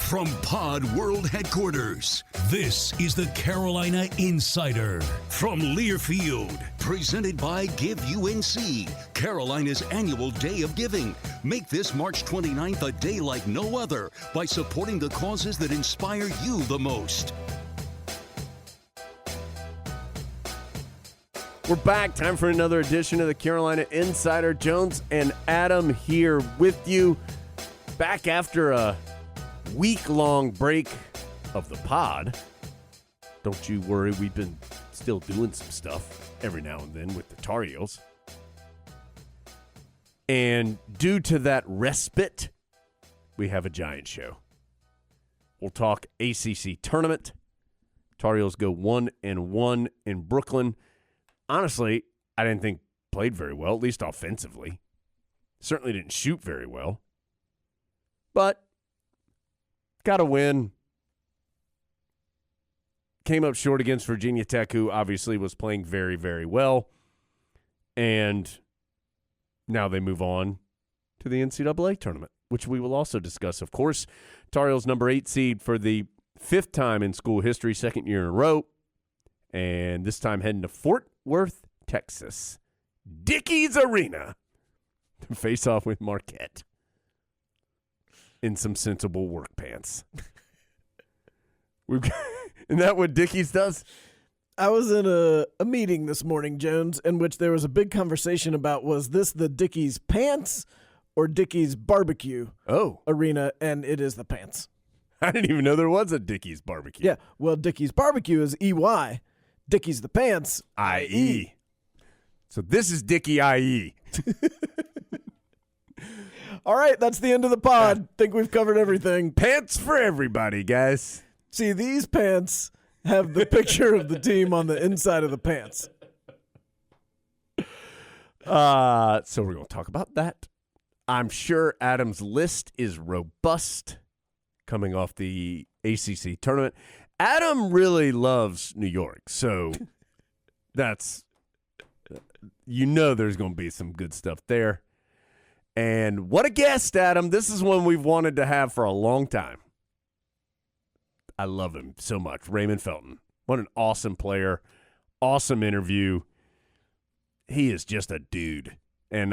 From Pod World Headquarters, this is the Carolina Insider from Learfield, presented by Give UNC, Carolina's annual Day of Giving. Make this March 29th a day like no other by supporting the causes that inspire you the most. We're back. Time for another edition of the Carolina Insider. Jones and Adam here with you. Back after a week-long break of the pod. Don't you worry, we've been still doing some stuff every now and then with the Tar Heels. And due to that respite, we have a giant show. We'll talk ACC Tournament. Tar Heels go 1-1 in Brooklyn. Honestly, I didn't think played very well, at least offensively. Certainly didn't shoot very well. But got a win. Came up short against Virginia Tech, who obviously was playing very, very well. And now they move on to the NCAA Tournament, which we will also discuss, of course. Tar Heels number 8 seed for the 5th time in school history, 2nd year in a row. And this time heading to Fort Worth, Texas. Dickies Arena to face off with Marquette in some sensible work pants. Isn't that what Dickies does? I was in a meeting this morning, Jones, in which there was a big conversation about, was this the Dickies pants or Dickies barbecue arena, and it is the pants. I didn't even know there was a Dickies barbecue. Yeah, well, Dickies barbecue is EY. Dickies the pants, IE. So this is Dickie IE. All right, that's the end of the pod. Yeah. Think we've covered everything. Pants for everybody, guys. See, these pants have the picture of the team on the inside of the pants. So we're going to talk about that. I'm sure Adam's list is robust coming off the ACC tournament. Adam really loves New York, so that's, there's going to be some good stuff there. And what a guest, Adam. This is one we've wanted to have for a long time. I love him so much. Raymond Felton. What an awesome player. Awesome interview. He is just a dude. And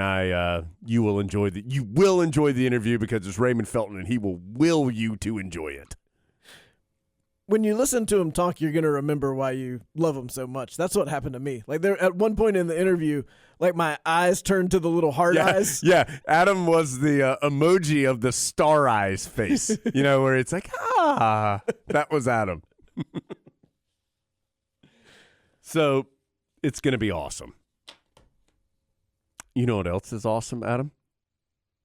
you will enjoy the interview because it's Raymond Felton and he will you to enjoy it. When you listen to him talk, you're going to remember why you love him so much. That's what happened to me. Like, there at one point in the interview, like, my eyes turned to the little heart eyes. Yeah, Adam was the emoji of the star eyes face, where it's like, that was Adam. So it's going to be awesome. You know what else is awesome, Adam?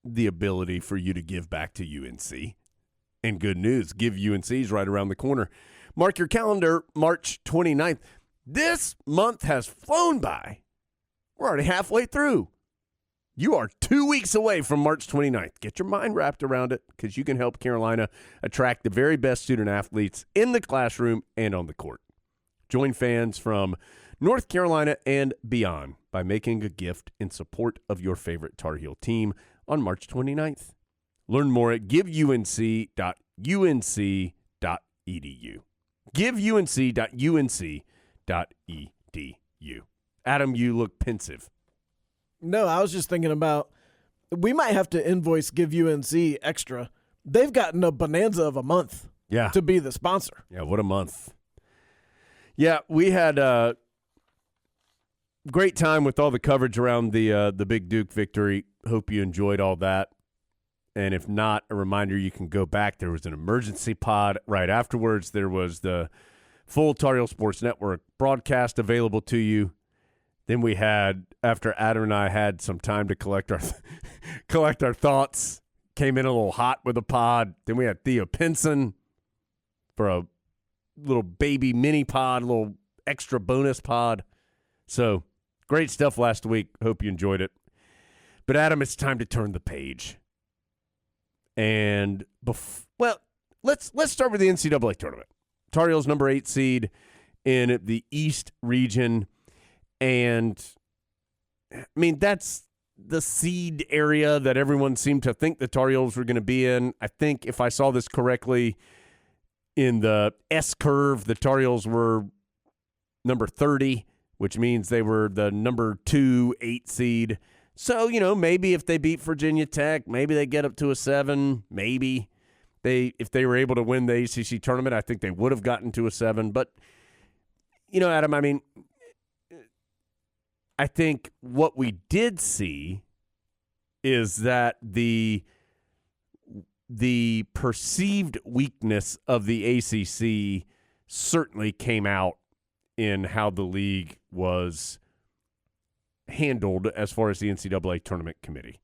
The ability for you to give back to UNC. And good news, Give UNC is right around the corner. Mark your calendar, March 29th. This month has flown by. We're already halfway through. You are 2 weeks away from March 29th. Get your mind wrapped around it because you can help Carolina attract the very best student athletes in the classroom and on the court. Join fans from North Carolina and beyond by making a gift in support of your favorite Tar Heel team on March 29th. Learn more at giveunc.unc.edu. giveunc.unc.edu. Adam, you look pensive. No, I was just thinking about, we might have to invoice Give UNC extra. They've gotten a bonanza of a month to be the sponsor. Yeah, what a month. Yeah, we had a great time with all the coverage around the Big Duke victory. Hope you enjoyed all that. And if not, a reminder, you can go back. There was an emergency pod right afterwards. There was the full Tar Heel Sports Network broadcast available to you. Then we had, after Adam and I had some time to collect our thoughts, came in a little hot with a pod. Then we had Theo Pinson for a little baby mini pod, a little extra bonus pod. So great stuff last week. Hope you enjoyed it. But Adam, it's time to turn the page. And, let's start with the NCAA tournament. Tar Heels number 8 seed in the East region. And, I mean, that's the seed area that everyone seemed to think the Tar Heels were going to be in. I think if I saw this correctly, in the S curve, the Tar Heels were number 30, which means they were the number 2 8 seed. So, maybe if they beat Virginia Tech, maybe they get up to a 7. Maybe if they were able to win the ACC tournament, I think they would have gotten to a 7. But, Adam, I mean, I think what we did see is that the perceived weakness of the ACC certainly came out in how the league was handled as far as the NCAA Tournament Committee.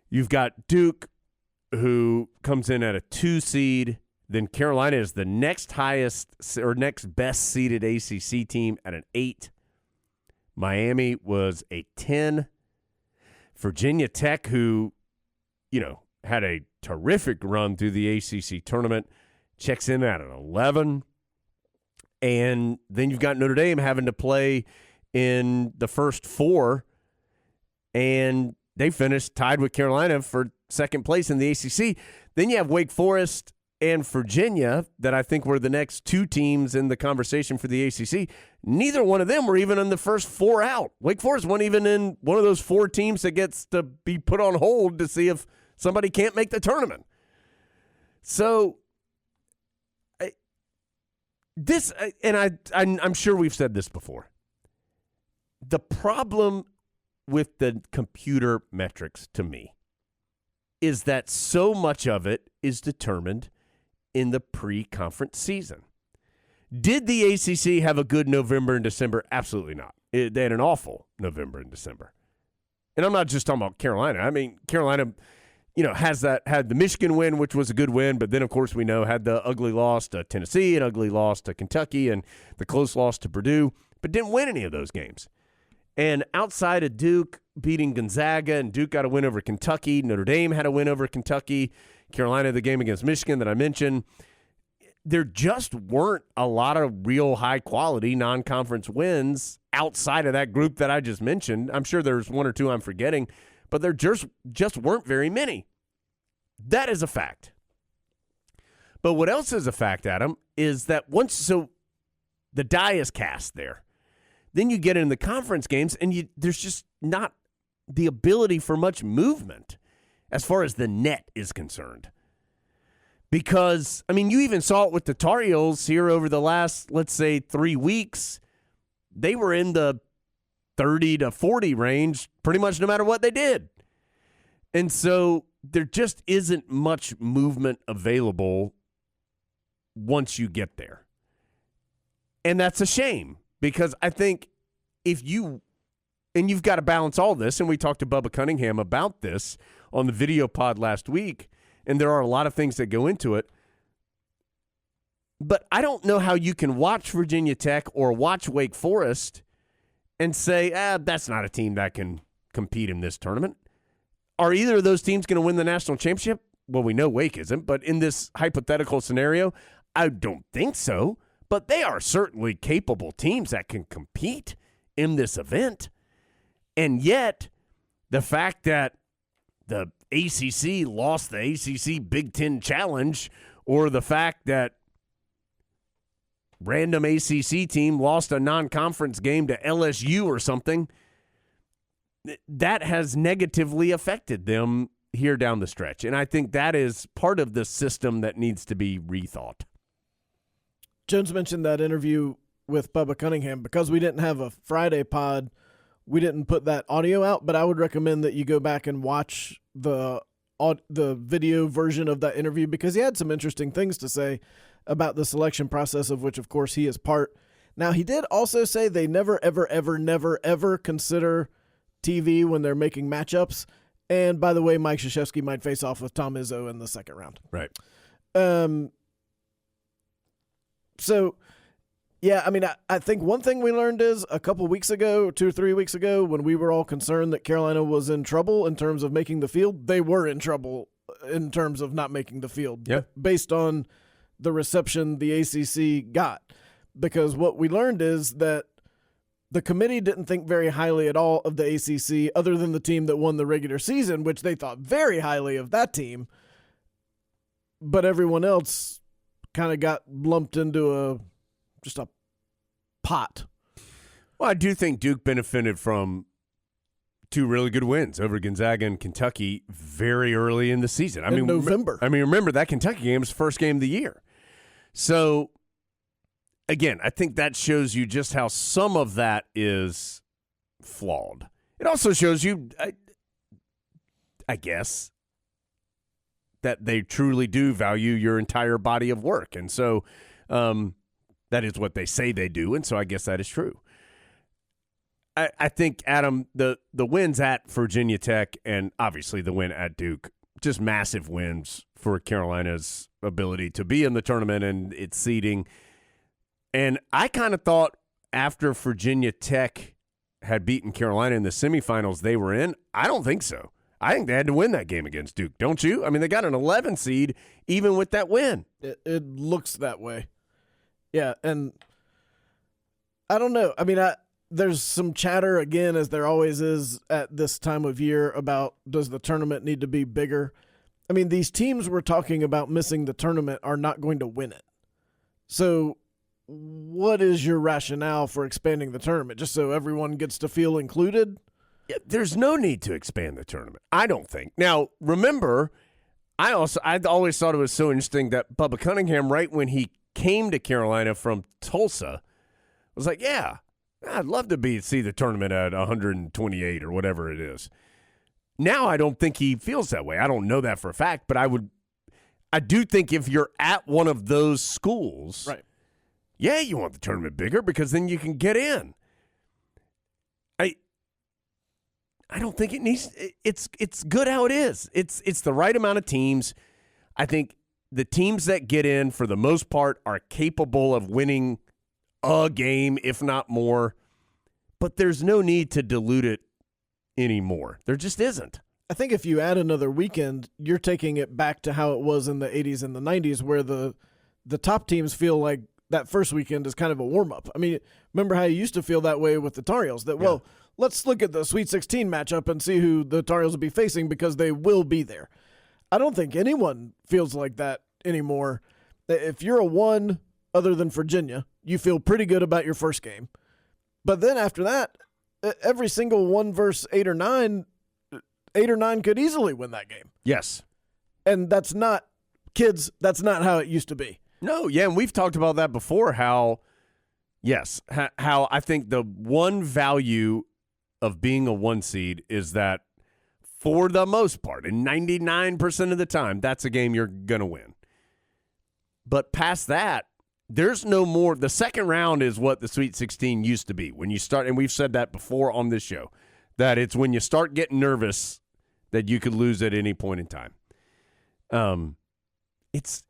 You've got Duke, who comes in at a 2 seed. Then Carolina is the next highest or next best seeded ACC team at an 8. Miami was a 10. Virginia Tech, who, had a terrific run through the ACC tournament, checks in at an 11. And then you've got Notre Dame having to play in the first 4, and they finished tied with Carolina for second place in the ACC. Then you have Wake Forest and Virginia that I think were the next 2 teams in the conversation for the ACC. Neither one of them were even in the first 4 out. Wake Forest wasn't even in one of those 4 teams that gets to be put on hold to see if somebody can't make the tournament. So I'm sure we've said this before. The problem with the computer metrics to me is that so much of it is determined in the pre-conference season. Did the ACC have a good November and December? Absolutely not. They had an awful November and December. And I'm not just talking about Carolina. I mean, Carolina, had the Michigan win, which was a good win, but then, of course, we know had the ugly loss to Tennessee, an ugly loss to Kentucky, and the close loss to Purdue, but didn't win any of those games. And outside of Duke beating Gonzaga, and Duke got a win over Kentucky, Notre Dame had a win over Kentucky, Carolina the game against Michigan that I mentioned, there just weren't a lot of real high-quality non-conference wins outside of that group that I just mentioned. I'm sure there's 1 or 2 I'm forgetting, but there just weren't very many. That is a fact. But what else is a fact, Adam, is that so the die is cast there. Then you get in the conference games, and there's just not the ability for much movement as far as the net is concerned. Because, I mean, you even saw it with the Tar Heels here over the last, let's say, 3 weeks. They were in the 30 to 40 range pretty much no matter what they did. And so there just isn't much movement available once you get there. And that's a shame. Because I think you've got to balance all this, and we talked to Bubba Cunningham about this on the video pod last week, and there are a lot of things that go into it. But I don't know how you can watch Virginia Tech or watch Wake Forest and say, that's not a team that can compete in this tournament. Are either of those teams going to win the national championship? Well, we know Wake isn't, but in this hypothetical scenario, I don't think so. But they are certainly capable teams that can compete in this event. And yet, the fact that the ACC lost the ACC Big Ten Challenge, or the fact that random ACC team lost a non-conference game to LSU or something, that has negatively affected them here down the stretch. And I think that is part of the system that needs to be rethought. Jones mentioned that interview with Bubba Cunningham. Because we didn't have a Friday pod, we didn't put that audio out, but I would recommend that you go back and watch the video version of that interview, because he had some interesting things to say about the selection process, of which, of course, he is part. Now, he did also say they never, ever, ever, never, ever consider TV when they're making matchups. And by the way, Mike Krzyzewski might face off with Tom Izzo in the second round. Right. So, yeah, I mean, I think one thing we learned is a couple weeks ago, 2 or 3 weeks ago, when we were all concerned that Carolina was in trouble in terms of making the field, they were in trouble in terms of not making the field, based on the reception the ACC got. Because what we learned is that the committee didn't think very highly at all of the ACC, other than the team that won the regular season, which they thought very highly of that team. But everyone else kind of got lumped into just a pot. Well, I do think Duke benefited from 2 really good wins over Gonzaga and Kentucky very early in the season. In November. Remember that Kentucky game was the first game of the year. So, again, I think that shows you just how some of that is flawed. It also shows you, I guess, that they truly do value your entire body of work. And so that is what they say they do, and so I guess that is true. I think, Adam, the wins at Virginia Tech and obviously the win at Duke, just massive wins for Carolina's ability to be in the tournament and its seeding. And I kind of thought after Virginia Tech had beaten Carolina in the semifinals they were in, I don't think so. I think they had to win that game against Duke, don't you? I mean, they got an 11 seed even with that win. It looks that way. Yeah, and I don't know. I mean, there's some chatter, again, as there always is at this time of year, about does the tournament need to be bigger? I mean, these teams we're talking about missing the tournament are not going to win it. So what is your rationale for expanding the tournament? Just so everyone gets to feel included? Yeah, there's no need to expand the tournament, I don't think. Now, remember, I always thought it was so interesting that Bubba Cunningham, right when he came to Carolina from Tulsa, was like, yeah, I'd love to see the tournament at 128 or whatever it is. Now I don't think he feels that way. I don't know that for a fact, but I do think if you're at one of those schools, right? Yeah, you want the tournament bigger because then you can get in. I don't think it needs. It's good how it is. It's the right amount of teams. I think the teams that get in, for the most part, are capable of winning a game, if not more. But there's no need to dilute it anymore. There just isn't. I think if you add another weekend, you're taking it back to how it was in the 80s and the 90s, where the top teams feel like that first weekend is kind of a warm-up. I mean, remember how you used to feel that way with the Tar Heels, that, well, let's look at the Sweet 16 matchup and see who the Tar Heels will be facing because they will be there. I don't think anyone feels like that anymore. If you're a 1 other than Virginia, you feel pretty good about your first game. But then after that, every single 1 versus 8 or 9 could easily win that game. Yes. And that's not how it used to be. No, yeah, and we've talked about that before, how I think the one value of being a 1 seed is that for the most part, and 99% of the time, that's a game you're going to win. But past that, there's no more. The second round is what the Sweet 16 used to be. When you start, and we've said that before on this show, that it's when you start getting nervous that you could lose at any point in time. It's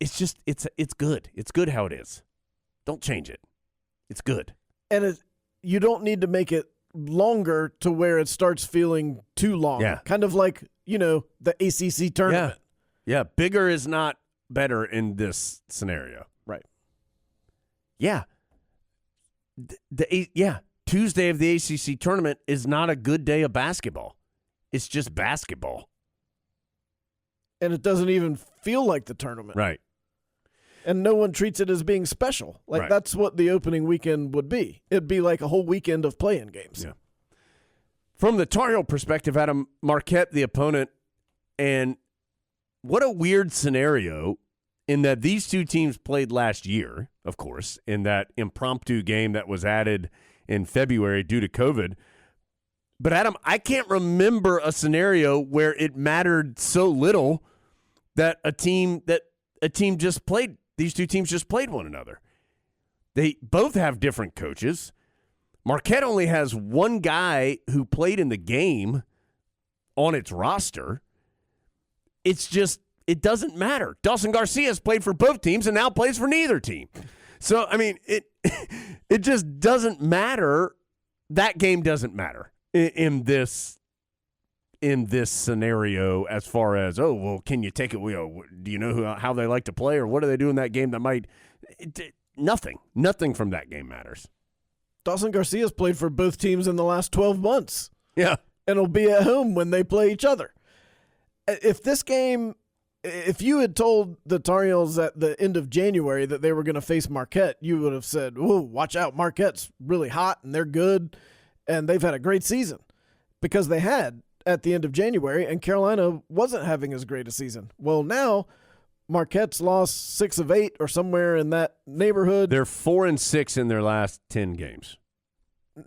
good. It's good how it is. Don't change it. It's good. And you don't need to make it longer to where it starts feeling too long. Yeah. Kind of like, the ACC tournament. Yeah, bigger is not better in this scenario. Right. Yeah. Tuesday of the ACC tournament is not a good day of basketball. It's just basketball. And it doesn't even feel like the tournament. Right. And no one treats it as being special. Like, That's what the opening weekend would be. It'd be like a whole weekend of play-in games. Yeah. From the Tar Heel perspective, Adam, Marquette, the opponent, and what a weird scenario in that these two teams played last year, of course, in that impromptu game that was added in February due to COVID. But, Adam, I can't remember a scenario where it mattered so little that these two teams just played one another. They both have different coaches. Marquette only has one guy who played in the game on its roster. It's just, it doesn't matter. Dawson Garcia has played for both teams and now plays for neither team. So, I mean, it just doesn't matter. That game doesn't matter in this scenario as far as, can you take it? Do you know how they like to play, or what do they do in that game that might – nothing from that game matters. Dawson Garcia's played for both teams in the last 12 months. Yeah. And will be at home when they play each other. If you had told the Tar Heels at the end of January that they were going to face Marquette, you would have said, "Oh, watch out, Marquette's really hot and they're good and they've had a great season," because they had at the end of January, and Carolina wasn't having as great a season. Well, now Marquette's lost 6 of 8 or somewhere in that neighborhood. They're 4-6 in their last 10 games.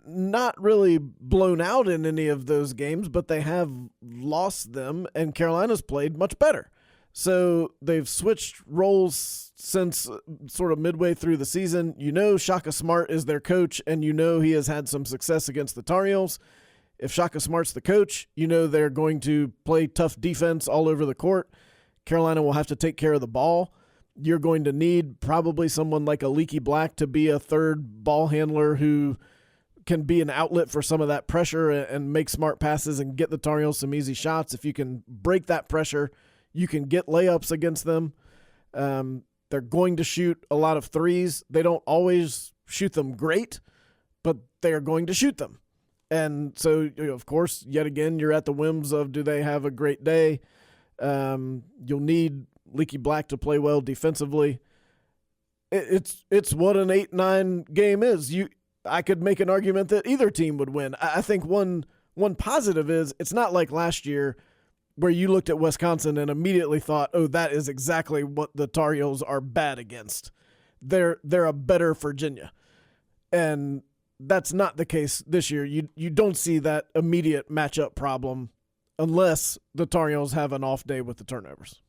Not really blown out in any of those games, but they have lost them, and Carolina's played much better. So they've switched roles since sort of midway through the season. You know Shaka Smart is their coach, and you know he has had some success against the Tar Heels. If Shaka Smart's the coach, you know they're going to play tough defense all over the court. Carolina will have to take care of the ball. You're going to need probably someone like a Leaky Black to be a third ball handler who can be an outlet for some of that pressure and make smart passes and get the Tar Heels some easy shots. If you can break that pressure, you can get layups against them. They're going to shoot a lot of threes. They don't always shoot them great, but they are going to shoot them. And so, of course, yet again, you're at the whims of, do they have a great day? You'll need Leaky Black to play well defensively. It's what an 8-9 game is. I could make an argument that either team would win. I think one positive is it's not like last year where you looked at Wisconsin and immediately thought, oh, that is exactly what the Tar Heels are bad against. They're a better Virginia. And that's not the case this year. You don't see that immediate matchup problem unless the Tar Heels have an off day with the turnovers.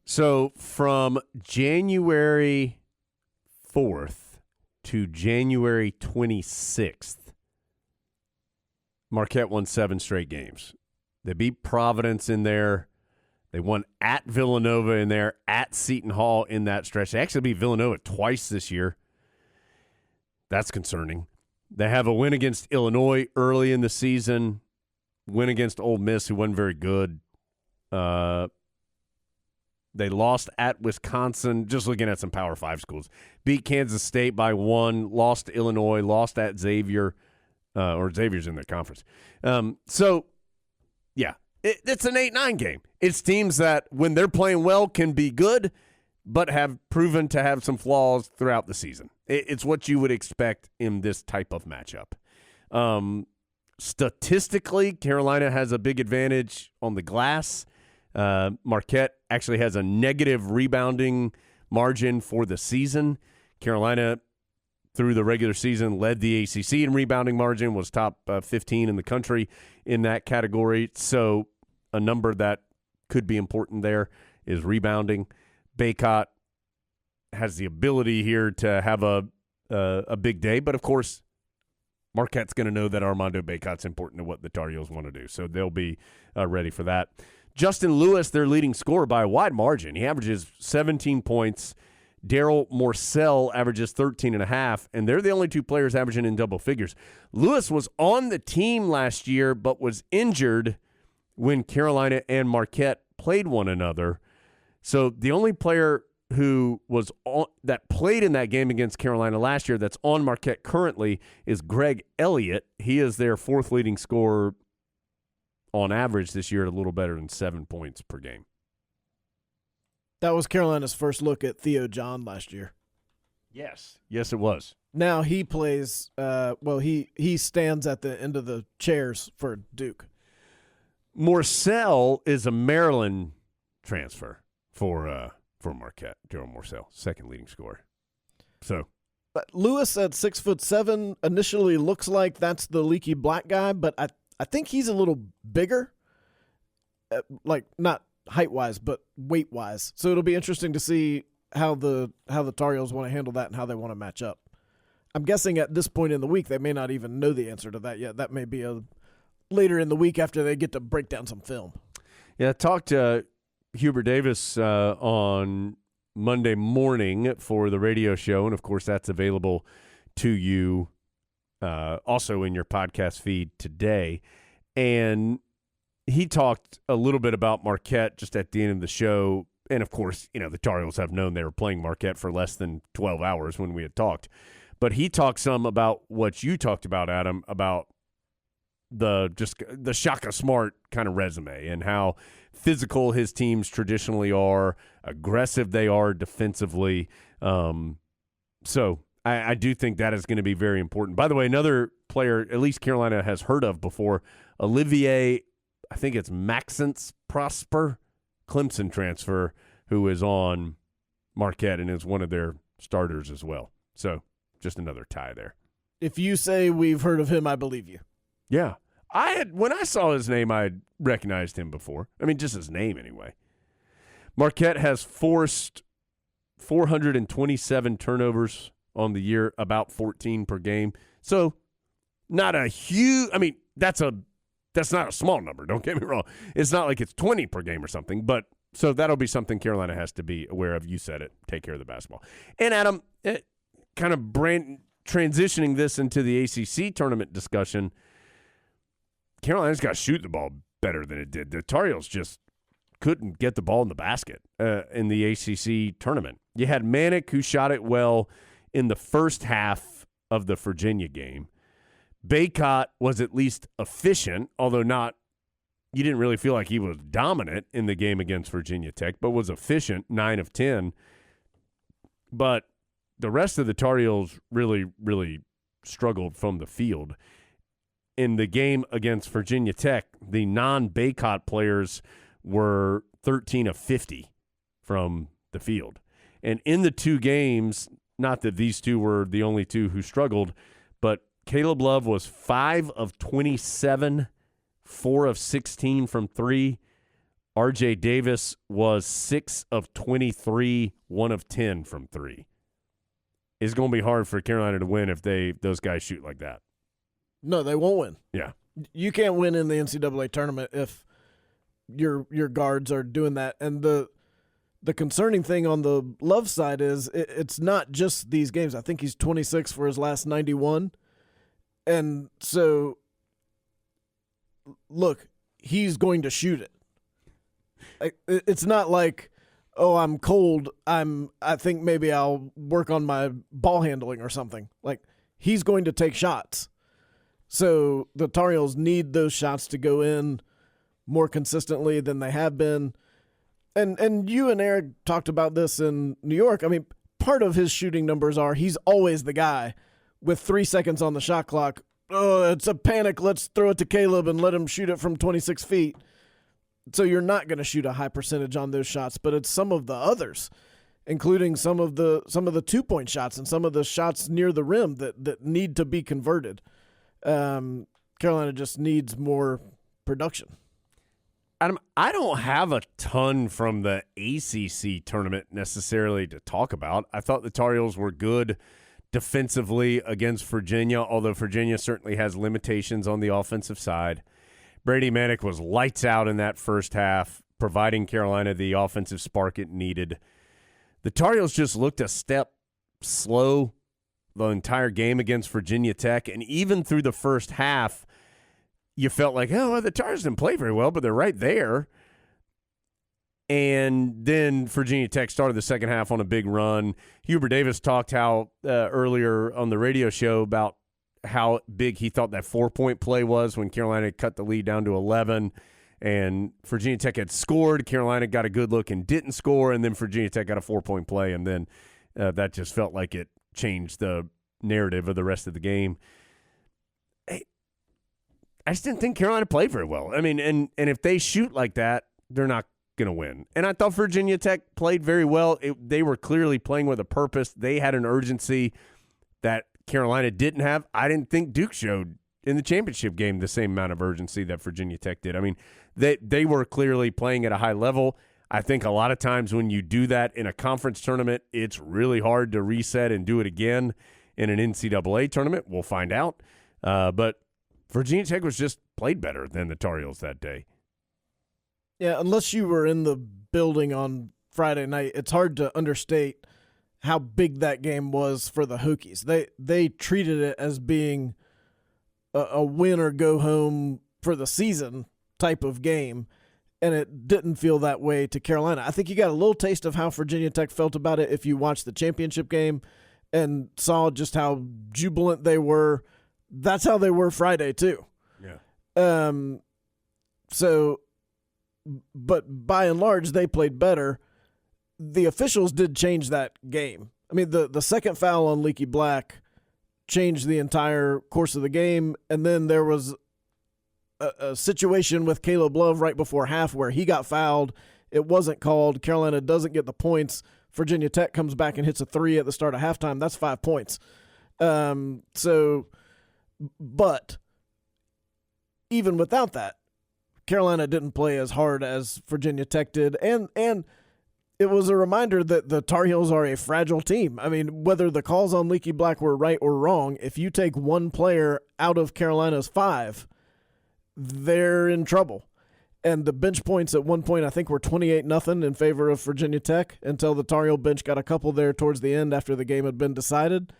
So from January 4th to January 26th, Marquette won 7 straight games. They beat Providence in there. They won at Villanova in there, at Seton Hall in that stretch. They actually beat Villanova twice this year. That's concerning. They have a win against Illinois early in the season, win against Ole Miss, who wasn't very good. They lost at Wisconsin, just looking at some Power 5 schools. Beat Kansas State by 1, lost to Illinois, lost at Xavier, or Xavier's in their conference. So, yeah, it's an 8-9 game. It's teams that, when they're playing well, can be good, but have proven to have some flaws throughout the season. It's what you would expect in this type of matchup. Statistically, Carolina has a big advantage on the glass. Marquette actually has a negative rebounding margin for the season. Carolina, through the regular season, led the ACC in rebounding margin, was top 15 in the country in that category. So a number that could be important there is rebounding. Baycott has the ability here to have a big day, but of course, Marquette's going to know that Armando Baycott's important to what the Tar Heels want to do, so they'll be ready for that. Justin Lewis, their leading scorer by a wide margin. He averages 17 points. Daryl Morcell averages 13.5, and they're the only two players averaging in double figures. Lewis was on the team last year but was injured when Carolina and Marquette played one another. So the only player who was that played in that game against Carolina last year that's on Marquette currently is Greg Elliott. He is their 4th leading scorer on average this year, at a little better than 7 points per game. That was Carolina's first look at Theo John last year. Yes, it was. Now he plays. He stands at the end of the chairs for Duke. Morcell is a Maryland transfer for Marquette. Daryl Morcell, 2nd leading scorer. So, but Lewis at 6'7" initially looks like that's the Leaky Black guy, but I think he's a little bigger, like not height-wise, but weight-wise. So it'll be interesting to see how the Tar Heels want to handle that and how they want to match up. I'm guessing at this point in the week they may not even know the answer to that yet. That may be later in the week after they get to break down some film. Yeah, I talked to Hubert Davis on Monday morning for the radio show, and of course that's available to you also in your podcast feed today. And he talked a little bit about Marquette just at the end of the show. And, of course, the Tar Heels have known they were playing Marquette for less than 12 hours when we had talked. But he talked some about what you talked about, Adam, about the Shaka Smart kind of resume and how physical his teams traditionally are, aggressive they are defensively. So I do think that is going to be very important. By the way, another player, at least Carolina has heard of before, Olivier, I think it's Maxence Prosper, Clemson transfer, who is on Marquette and is one of their starters as well. So just another tie there. If you say we've heard of him, I believe you. Yeah. When I saw his name, I had recognized him before. I mean, just his name anyway. Marquette has forced 427 turnovers on the year, about 14 per game. So not a huge – I mean, that's not a small number. Don't get me wrong. It's not like it's 20 per game or something. But so that'll be something Carolina has to be aware of. You said it. Take care of the basketball. And, Adam, kind of transitioning this into the ACC tournament discussion, Carolina's got to shoot the ball better than it did. The Tar Heels just couldn't get the ball in the basket in the ACC tournament. You had Manick, who shot it well in the first half of the Virginia game. Baycott was at least efficient, although you didn't really feel like he was dominant in the game against Virginia Tech, but was efficient, 9 of 10. But the rest of the Tar Heels really, really struggled from the field. In the game against Virginia Tech, the non-Baycott players were 13 of 50 from the field. And in the two games, not that these two were the only two who struggled, but Caleb Love was 5 of 27, 4 of 16 from 3. RJ Davis was 6 of 23, 1 of 10 from 3. It's going to be hard for Carolina to win if those guys shoot like that. No, they won't win. Yeah. You can't win in the NCAA tournament if your guards are doing that. And the concerning thing on the Love side is it's not just these games. I think he's 26 for his last 91. And so, look, he's going to shoot it. It's not like, oh, I'm cold. I think maybe I'll work on my ball handling or something. Like, he's going to take shots. So the Tar Heels need those shots to go in more consistently than they have been. And you and Eric talked about this in New York. I mean, part of his shooting numbers are he's always the guy with 3 seconds on the shot clock. Oh, it's a panic. Let's throw it to Caleb and let him shoot it from 26 feet. So you're not going to shoot a high percentage on those shots, but it's some of the others, including some of the 2-point shots and some of the shots near the rim that need to be converted. Carolina just needs more production. Adam, I don't have a ton from the ACC tournament necessarily to talk about. I thought the Tar Heels were good defensively against Virginia, although Virginia certainly has limitations on the offensive side. Brady Manick was lights out in that first half, providing Carolina the offensive spark it needed. The Tar Heels just looked a step slow the entire game against Virginia Tech, and even through the first half, you felt like, oh, well, the Tar Heels didn't play very well, but they're right there. And then Virginia Tech started the second half on a big run. Hubert Davis talked earlier on the radio show about how big he thought that 4-point play was when Carolina cut the lead down to 11. And Virginia Tech had scored. Carolina got a good look and didn't score. And then Virginia Tech got a 4-point play. And then that just felt like it changed the narrative of the rest of the game. I just didn't think Carolina played very well. I mean, and if they shoot like that, they're not going to win. And I thought Virginia Tech played very well. They were clearly playing with a purpose. They had an urgency that Carolina didn't have. I didn't think Duke showed in the championship game the same amount of urgency that Virginia Tech did. I mean, they were clearly playing at a high level. I think a lot of times when you do that in a conference tournament, it's really hard to reset and do it again in an NCAA tournament. We'll find out. But Virginia Tech was just played better than the Tar Heels that day. Yeah, unless you were in the building on Friday night, it's hard to understate how big that game was for the Hokies. They treated it as being a win or go home for the season type of game, and it didn't feel that way to Carolina. I think you got a little taste of how Virginia Tech felt about it if you watched the championship game, and saw just how jubilant they were. That's how they were Friday too. Yeah. So, but by and large, they played better. The officials did change that game. I mean, the second foul on Leaky Black changed the entire course of the game, and then there was a situation with Caleb Love right before half where he got fouled. It wasn't called. Carolina doesn't get the points. Virginia Tech comes back and hits a 3 at the start of halftime. That's 5 points. But even without that, Carolina didn't play as hard as Virginia Tech did, and it was a reminder that the Tar Heels are a fragile team. I mean, whether the calls on Leaky Black were right or wrong, if you take one player out of Carolina's 5, they're in trouble. And the bench points at one point, I think, were 28-0 in favor of Virginia Tech until the Tar Heel bench got a couple there towards the end after the game had been decided.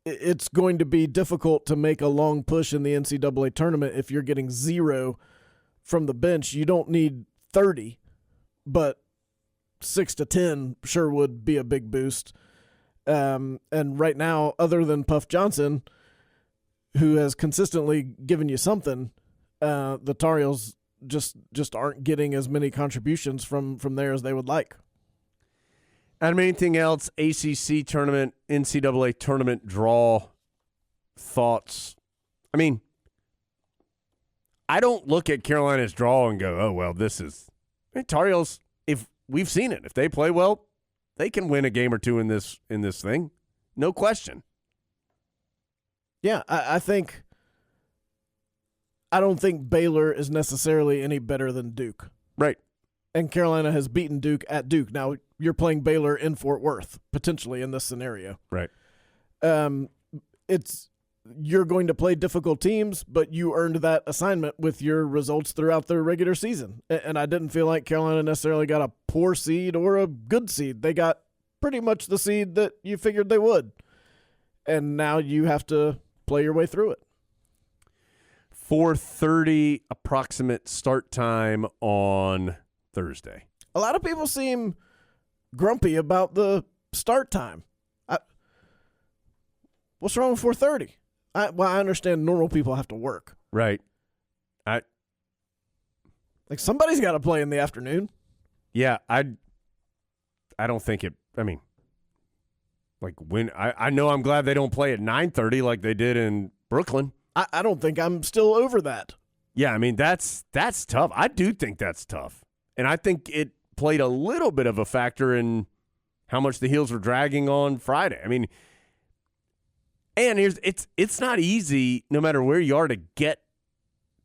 It's going to be difficult to make a long push in the NCAA tournament if you're getting 0 from the bench. You don't need 30, but 6 to 10 sure would be a big boost. And right now, other than Puff Johnson, who has consistently given you something, the Tar Heels just aren't getting as many contributions from there as they would like. Adam, anything else? ACC tournament, NCAA tournament draw thoughts? I mean, I don't look at Carolina's draw and go, oh, well, this is Tar Heels. If we've seen it, if they play well, they can win a game or two in this thing. No question. Yeah, I don't think Baylor is necessarily any better than Duke. Right. And Carolina has beaten Duke at Duke. Now, you're playing Baylor in Fort Worth, potentially, in this scenario. Right. You're going to play difficult teams, but you earned that assignment with your results throughout the regular season. And I didn't feel like Carolina necessarily got a poor seed or a good seed. They got pretty much the seed that you figured they would. And now you have to play your way through it. 4:30 approximate start time on Thursday. A lot of people seem grumpy about the start time. What's wrong with 4:30? I understand normal people have to work. Right. Like somebody's got to play in the afternoon. Yeah, I don't think it. I mean, like when I know I'm glad they don't play at 9:30 like they did in Brooklyn. I don't think I'm still over that. Yeah, I mean that's tough. I do think that's tough, and I think it played a little bit of a factor in how much the Heels were dragging on Friday. I mean, and it's not easy no matter where you are to get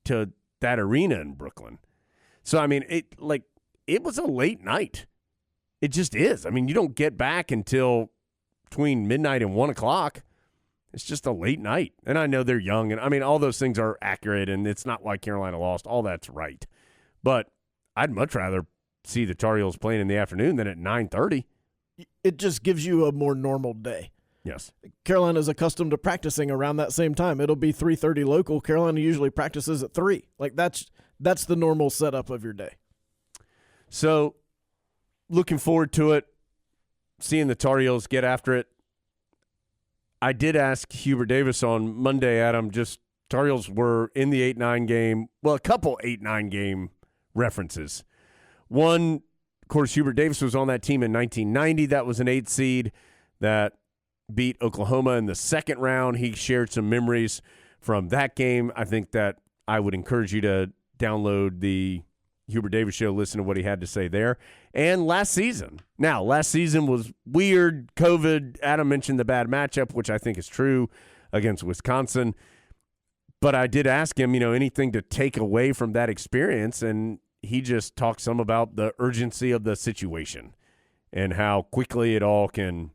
to that arena in Brooklyn. So I mean, it was a late night. It just is. I mean, you don't get back until between midnight and 1 o'clock. It's just a late night. And I know they're young, and I mean, all those things are accurate, and it's not like Carolina lost. All that's right. But I'd much rather see the Tar Heels playing in the afternoon than at 9:30. It just gives you a more normal day. Yes. Carolina's accustomed to practicing around that same time. It'll be 3:30 local. Carolina usually practices at 3. Like that's the normal setup of your day. So, looking forward to it, seeing the Tar Heels get after it. I did ask Hubert Davis on Monday, Adam, just Tar Heels were in the 8-9 game. Well, a couple 8-9 game references. One, of course, Hubert Davis was on that team in 1990. That was an 8 seed that beat Oklahoma in the second round. He shared some memories from that game. I think that I would encourage you to download the Hubert Davis show, listen to what he had to say there. And last season. Now, last season was weird. COVID. Adam mentioned the bad matchup, which I think is true, against Wisconsin. But I did ask him, anything to take away from that experience, and he just talked some about the urgency of the situation and how quickly it all can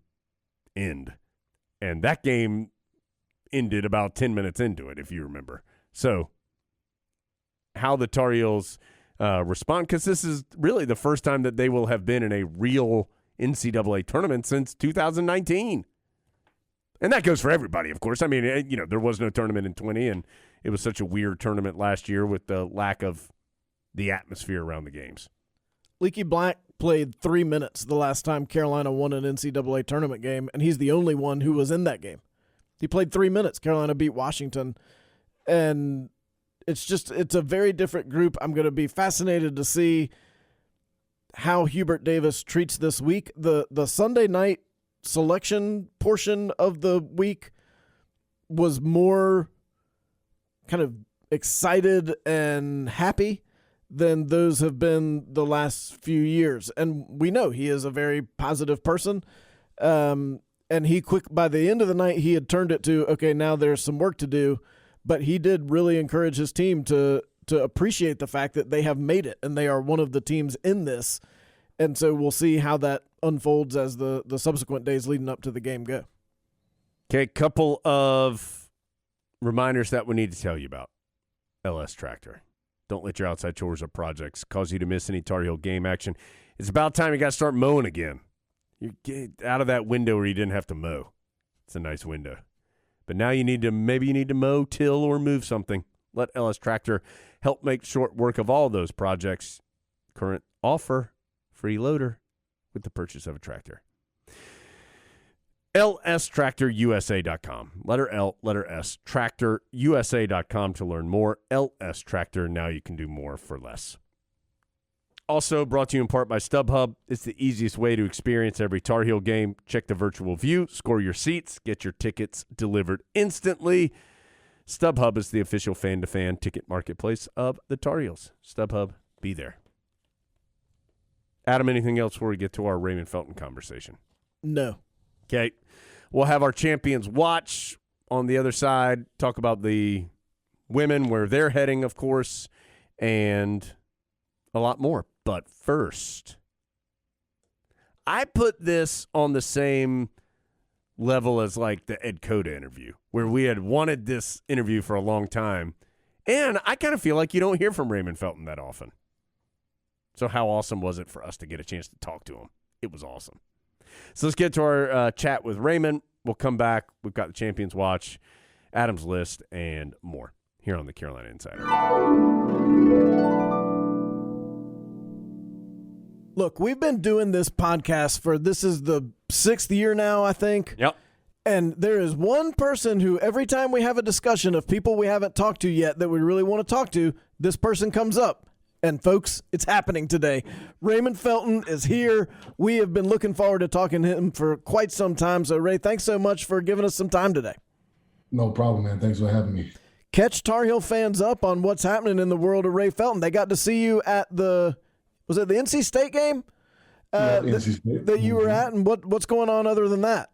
end. And that game ended about 10 minutes into it, if you remember. So how the Tar Heels respond, because this is really the first time that they will have been in a real NCAA tournament since 2019. And that goes for everybody, of course. I mean, there was no tournament in 20, and it was such a weird tournament last year with the lack of the atmosphere around the games. Leaky Black played 3 minutes the last time Carolina won an NCAA tournament game, and he's the only one who was in that game. He played 3 minutes. Carolina beat Washington, and it's a very different group. I'm going to be fascinated to see how Hubert Davis treats this week. The Sunday night selection portion of the week was more kind of excited and happy than those have been the last few years. And we know he is a very positive person. And by the end of the night, he had turned it to, okay, now there's some work to do. But he did really encourage his team to appreciate the fact that they have made it and they are one of the teams in this. And so we'll see how that unfolds as the subsequent days leading up to the game go. Okay, couple of reminders that we need to tell you about. LS Tractor. Don't let your outside chores or projects cause you to miss any Tar Heel game action. It's about time you got to start mowing again. You get out of that window where you didn't have to mow. It's a nice window. But now you need to mow, till, or move something. Let LS Tractor help make short work of all those projects. Current offer, free loader with the purchase of a tractor. LSTractorUSA.com. Letter L, letter S. TractorUSA.com to learn more. LS Tractor. Now you can do more for less. Also brought to you in part by StubHub. It's the easiest way to experience every Tar Heel game. Check the virtual view, score your seats, get your tickets delivered instantly. StubHub is the official fan-to-fan ticket marketplace of the Tar Heels. StubHub, be there. Adam, anything else before we get to our Raymond Felton conversation? No. Okay. We'll have our Champions Watch on the other side, talk about the women, where they're heading, of course, and a lot more. But first, I put this on the same level as like the Ed Cota interview, where we had wanted this interview for a long time. And I kind of feel like you don't hear from Raymond Felton that often. So how awesome was it for us to get a chance to talk to him? It was awesome. So let's get to our chat with Raymond. We'll come back. We've got the Champions Watch, Adam's List, and more here on the Carolina Insider. Look, we've been doing this podcast this is the 6th year now, I think. Yep. And there is one person who every time we have a discussion of people we haven't talked to yet that we really want to talk to, this person comes up. And folks, it's happening today. Raymond Felton is here. We have been looking forward to talking to him for quite some time. So, Ray, thanks so much for giving us some time today. No problem, man. Thanks for having me. Catch Tar Heel fans up on what's happening in the world of Ray Felton. They got to see you at was it the NC State game NC State. that you were at? And what's going on other than that?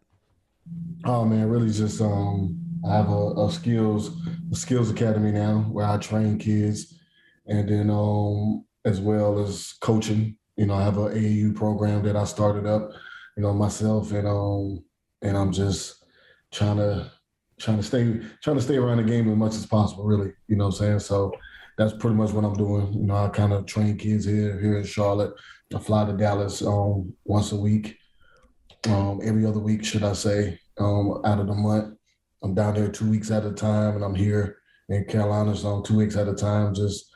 Oh, man, really just I have a skills academy now where I train kids. And then as well as coaching, I have an AAU program that I started up, myself, and I'm just trying to stay around the game as much as possible, really. You know what I'm saying? So that's pretty much what I'm doing. I kind of train kids here in Charlotte. I fly to Dallas once a week, every other week, should I say, out of the month. I'm down there 2 weeks at a time, and I'm here in Carolina, so 2 weeks at a time, just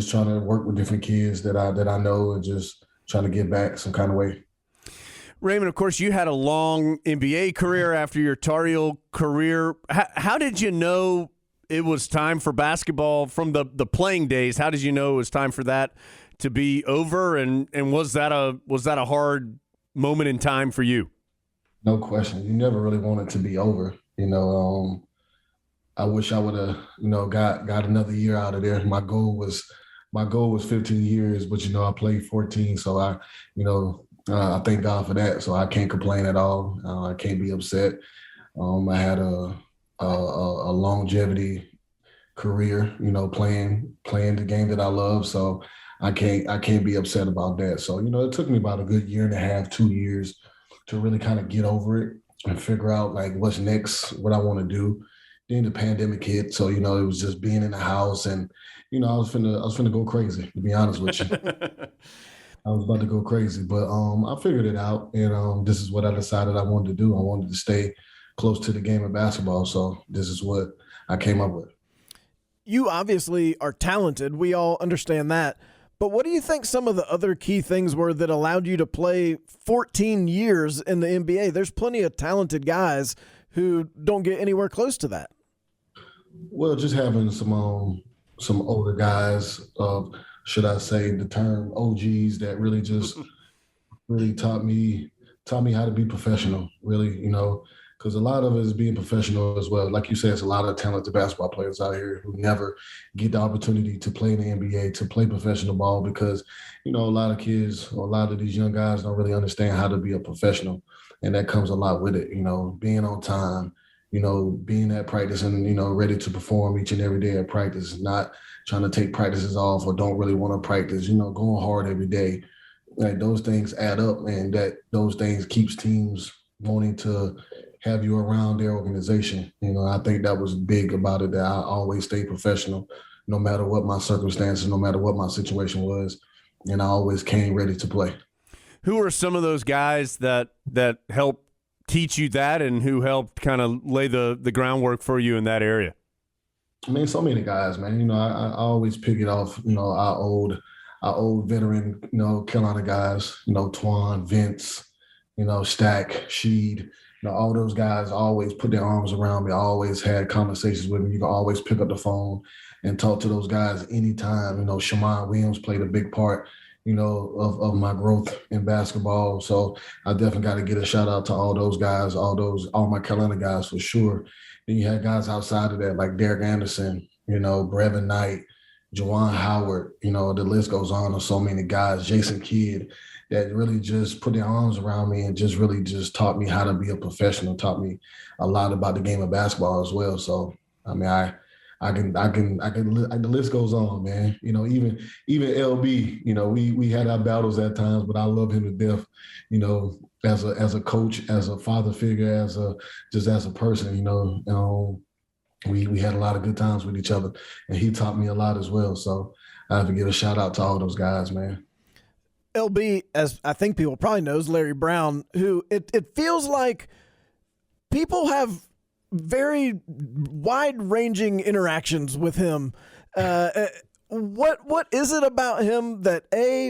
trying to work with different kids that I know and just trying to give back some kind of way. Raymond, of course, you had a long NBA career after your Tar Heel career. How did you know it was time for basketball from the playing days? How did you know it was time for that to be over? And was that a hard moment in time for you? No question. You never really want it to be over. I wish I would have, got another year out of there. My goal was 15 years, but I played 14, so I thank God for that. So I can't complain at all. I can't be upset. I had a longevity career, playing the game that I love. So I can't be upset about that. So it took me about a good year and a half, 2 years to really kind of get over it and figure out like what's next, what I want to do. Then the pandemic hit, so it was just being in the house, and I was finna go crazy, to be honest with you. I was about to go crazy, but I figured it out, and this is what I decided I wanted to do. I wanted to stay close to the game of basketball, so this is what I came up with. You obviously are talented. We all understand that, But what do you think some of the other key things were that allowed you to play 14 years in the NBA? There's plenty of talented guys who don't get anywhere close to that. Well, just having some older guys, should I say the term OGs, that really just really taught me how to be professional, really, because a lot of it is being professional as well. Like you said, it's a lot of talented basketball players out here who never get the opportunity to play in the NBA, to play professional ball, because, a lot of kids or a lot of these young guys don't really understand how to be a professional. And that comes a lot with it, being on time, being at practice and, ready to perform each and every day at practice, not trying to take practices off or don't really want to practice, going hard every day. Like, those things add up, and those things keeps teams wanting to have you around their organization. I think that was big about it, that I always stay professional, no matter what my circumstances, no matter what my situation was. And I always came ready to play. Who are some of those guys that helped teach you that, and who helped kind of lay the groundwork for you in that area? I mean, so many guys, man. I always pick it off, our old veteran, Carolina guys, Twan, Vince, Stack, Sheed, all those guys always put their arms around me. I always had conversations with me. You can always pick up the phone and talk to those guys anytime. Shamon Williams played a big part, of my growth in basketball. So I definitely got to get a shout out to all those guys, all my Carolina guys for sure. Then you had guys outside of that like Derek Anderson, Brevin Knight, Juwan Howard, the list goes on of so many guys, Jason Kidd, that really just put their arms around me and just really just taught me how to be a professional, taught me a lot about the game of basketball as well. So, I mean, the list goes on, man. Even LB, we had our battles at times, but I love him to death, as a coach, as a father figure, as a person, we had a lot of good times with each other, and he taught me a lot as well. So I have to give a shout out to all those guys, man. LB, as I think people probably knows, Larry Brown, who it feels like people have very wide-ranging interactions with him. What is it about him that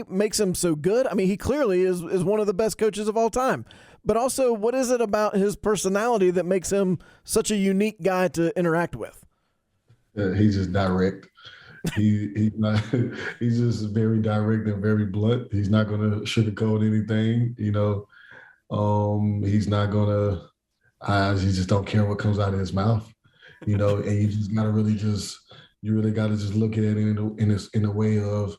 makes him so good? I mean, he clearly is one of the best coaches of all time. But also, what is it about his personality that makes him such a unique guy to interact with? He's just direct. He's just very direct and very blunt. He's not going to sugarcoat anything. He's not going to. He just don't care what comes out of his mouth. And you just got to really just look at it in a way of,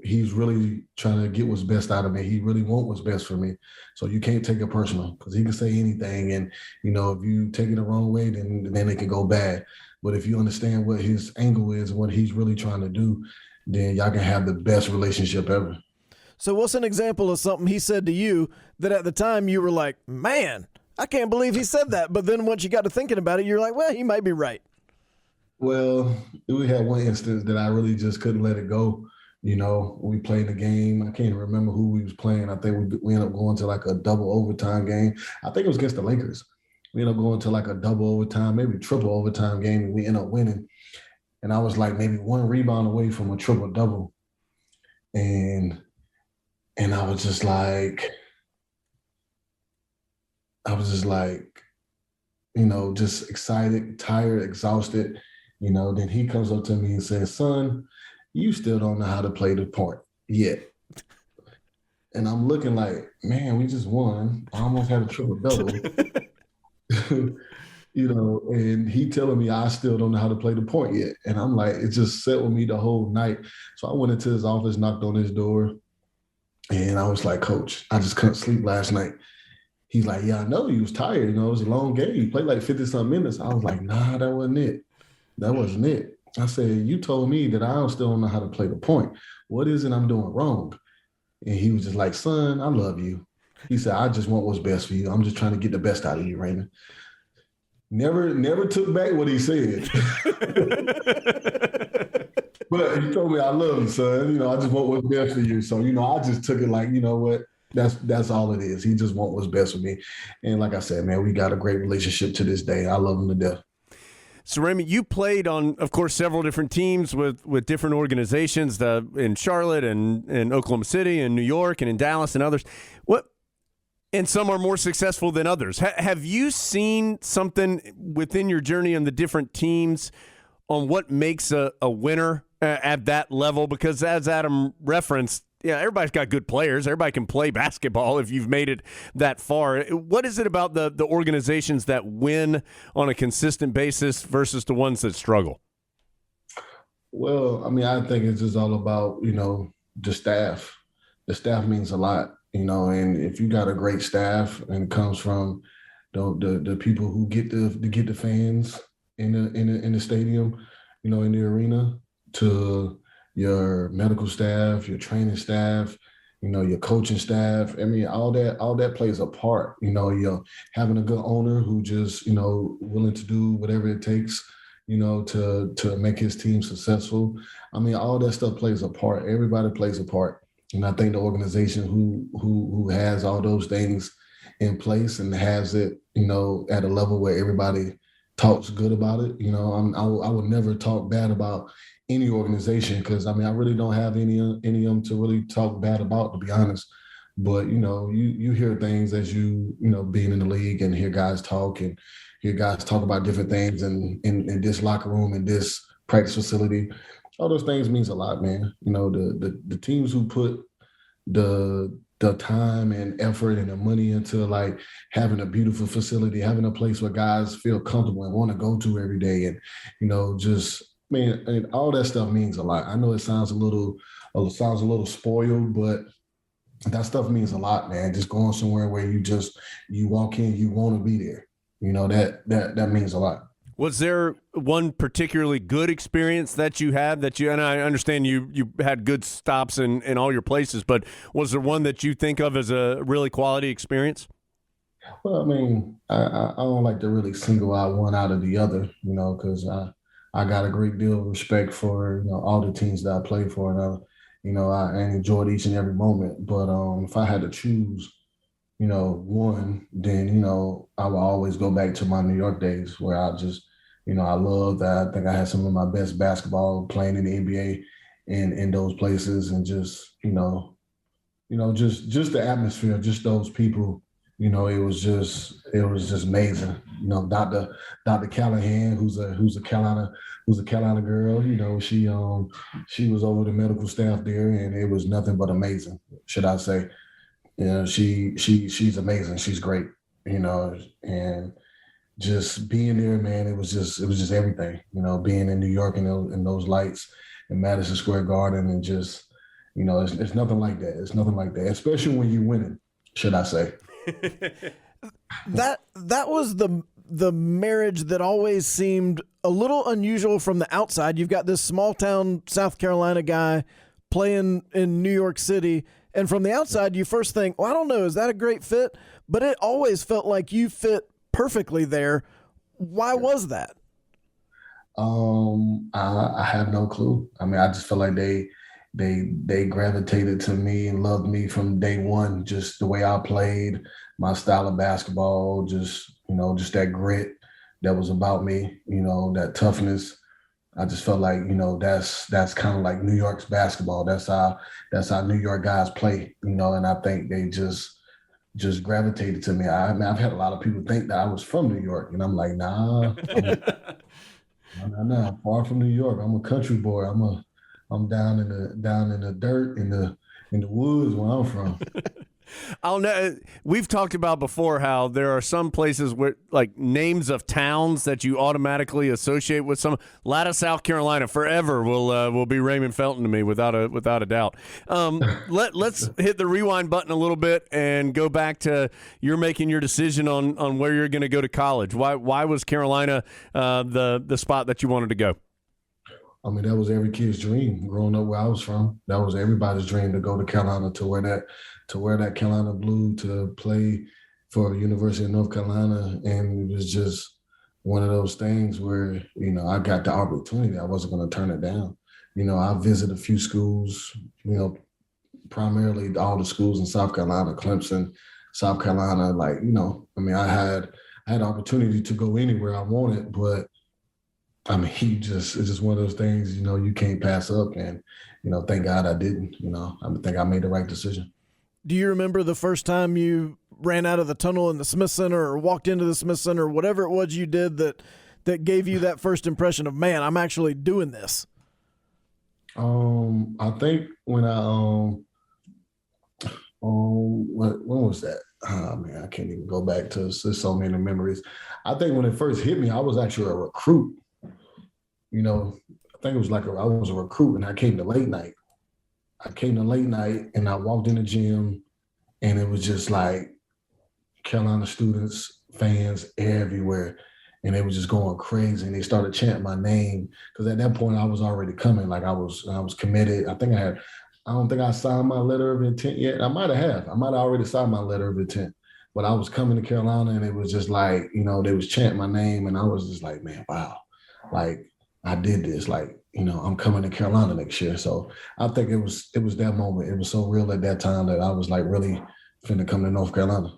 he's really trying to get what's best out of me. He really wants what's best for me. So you can't take it personal, because he can say anything. And, if you take it the wrong way, then it can go bad. But if you understand what his angle is, what he's really trying to do, then y'all can have the best relationship ever. So what's an example of something he said to you that at the time you were like, man, I can't believe he said that. But then once you got to thinking about it, you're like, well, he might be right. Well, we had one instance that I really just couldn't let it go. We played a game. I can't remember who we was playing. I think we ended up going to like a double overtime game. I think it was against the Lakers. We ended up going to like a double overtime, maybe triple overtime game, and we ended up winning. And I was like maybe one rebound away from a triple double. And I was just like, just excited, tired, exhausted. Then he comes up to me and says, son, you still don't know how to play the point yet. And I'm looking like, man, we just won. I almost had a triple double. And he telling me I still don't know how to play the point yet. And I'm like, it just sat with me the whole night. So I went into his office, knocked on his door, and I was like, Coach, I just couldn't sleep last night. He's like, yeah, I know you was tired. It was a long game. You played like 50-some minutes. I was like, nah, that wasn't it. That wasn't it. I said, you told me that I still don't know how to play the point. What is it I'm doing wrong? And he was just like, son, I love you. He said, I just want what's best for you. I'm just trying to get the best out of you, Raymond. Never took back what he said. But he told me, I love you, son. I just want what's best for you. So, I just took it like, you know what? That's all it is. He just want what's best for me. And like I said, man, we got a great relationship to this day. I love him to death. So, Raymond, you played on, of course, several different teams with different organizations in Charlotte and in Oklahoma City and New York and in Dallas and others. And some are more successful than others. Have you seen something within your journey on the different teams on what makes a winner at that level? Because as Adam referenced, yeah, everybody's got good players. Everybody can play basketball if you've made it that far. What is it about the organizations that win on a consistent basis versus the ones that struggle? Well, I mean, I think it's just all about, the staff. The staff means a lot, and if you got a great staff and it comes from the people who get the fans in the stadium, in the arena, to your medical staff, your training staff, your coaching staff. I mean, all that plays a part. You're having a good owner who just, willing to do whatever it takes, to make his team successful. I mean, all that stuff plays a part. Everybody plays a part. And I think the organization who has all those things in place and has it, at a level where everybody talks good about it. I would never talk bad about any organization, because I mean, I really don't have any of them to really talk bad about, to be honest. But you hear things as being in the league, and hear guys talk about different things in this locker room, in this practice facility. All those things means a lot, man. The teams who put the time and effort and the money into like having a beautiful facility, having a place where guys feel comfortable and want to go to every day, and and all that stuff means a lot. I know it sounds a little spoiled, but that stuff means a lot, man. Just going somewhere where you walk in, you want to be there. That means a lot. Was there one particularly good experience that you had and I understand you had good stops in all your places, but was there one that you think of as a really quality experience? Well, I mean, I don't like to really single out one out of the other, because I got a great deal of respect for all the teams that I played for, and I enjoyed each and every moment. But if I had to choose, one, then I would always go back to my New York days, where I just, I love that. I think I had some of my best basketball playing in the NBA in those places, and just just the atmosphere, just those people. It was just amazing. Dr. Callahan, who's a Carolina girl. She was over the medical staff there, and it was nothing but amazing, should I say. She's amazing. She's great. And just being there, man, it was just everything. Being in New York and those lights in Madison Square Garden, and just it's nothing like that. It's nothing like that, especially when you're winning, should I say. That was the marriage that always seemed a little unusual from the outside. You've got this small town South Carolina guy playing in New York City, and from the outside you first think, well, I don't know, is that a great fit? But it always felt like you fit perfectly there. Why was that? I have no clue. I mean, I just feel like they gravitated to me and loved me from day one, just the way I played, my style of basketball, just that grit that was about me, that toughness. I just felt like, that's kind of like New York's basketball. That's how New York guys play, and I think they just gravitated to me. I've had a lot of people think that I was from New York, and I'm like, nah, I'm far from New York. I'm a country boy. I'm down in the dirt in the woods where I'm from. I'll know. We've talked about before how there are some places where, like, names of towns that you automatically associate with some. Latta, South Carolina, forever will be Raymond Felton to me, without a doubt. Let's hit the rewind button a little bit and go back to you're making your decision on where you're going to go to college. Why was Carolina the spot that you wanted to go? I mean, that was every kid's dream growing up where I was from. That was everybody's dream, to go to Carolina, to wear that Carolina blue, to play for University of North Carolina. And it was just one of those things where, I got the opportunity. I wasn't going to turn it down. I visited a few schools, primarily all the schools in South Carolina, Clemson, South Carolina. I had opportunity to go anywhere I wanted, but I mean, it's just one of those things, you can't pass up. And, thank God I didn't. I think I made the right decision. Do you remember the first time you ran out of the tunnel in the Smith Center or walked into the Smith Center, whatever it was you did that gave you that first impression of, man, I'm actually doing this? I think when when was that? Oh, man, I can't even go back to there's so many memories. I think when it first hit me, I was actually a recruit. I think it was I was a recruit, and I came to late night. And I walked in the gym, and it was just like Carolina students, fans everywhere. And they were just going crazy, and they started chanting my name because at that point I was already coming. I was committed. I don't think I signed my letter of intent yet. I might have already signed my letter of intent, but I was coming to Carolina, and it was just they was chanting my name, and I was just like, man, wow, I did this. I'm coming to Carolina next year. So I think it was that moment. It was so real at that time that I was really finna come to North Carolina.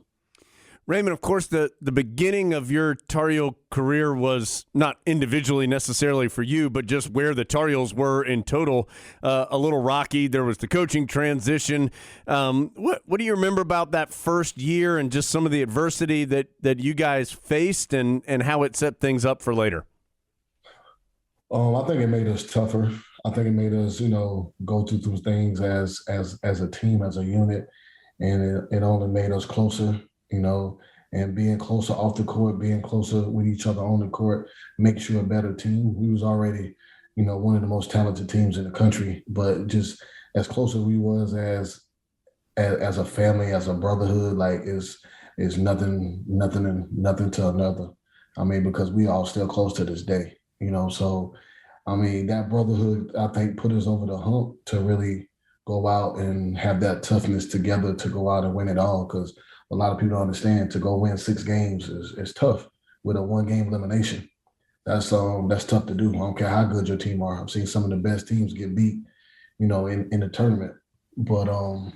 Raymond, of course, the beginning of your Tar Heel career was not individually necessarily for you, but just where the Tar Heels were in total, a little rocky. There was the coaching transition. What do you remember about that first year and just some of the adversity that you guys faced and how it set things up for later? I think it made us tougher. I think it made us, go through some things as a team, as a unit, and it only made us closer. And being closer off the court, being closer with each other on the court makes you a better team. We was already, one of the most talented teams in the country, but just as close as we was as a family, as a brotherhood, is nothing to another. I mean, because we all still close to this day, so I mean, that brotherhood, I think, put us over the hump to really go out and have that toughness together to go out and win it all. Because a lot of people don't understand, to go win 6 games is tough with a 1-game elimination. That's tough to do. I don't care how good your team are. I've seen some of the best teams get beat, in the tournament. But I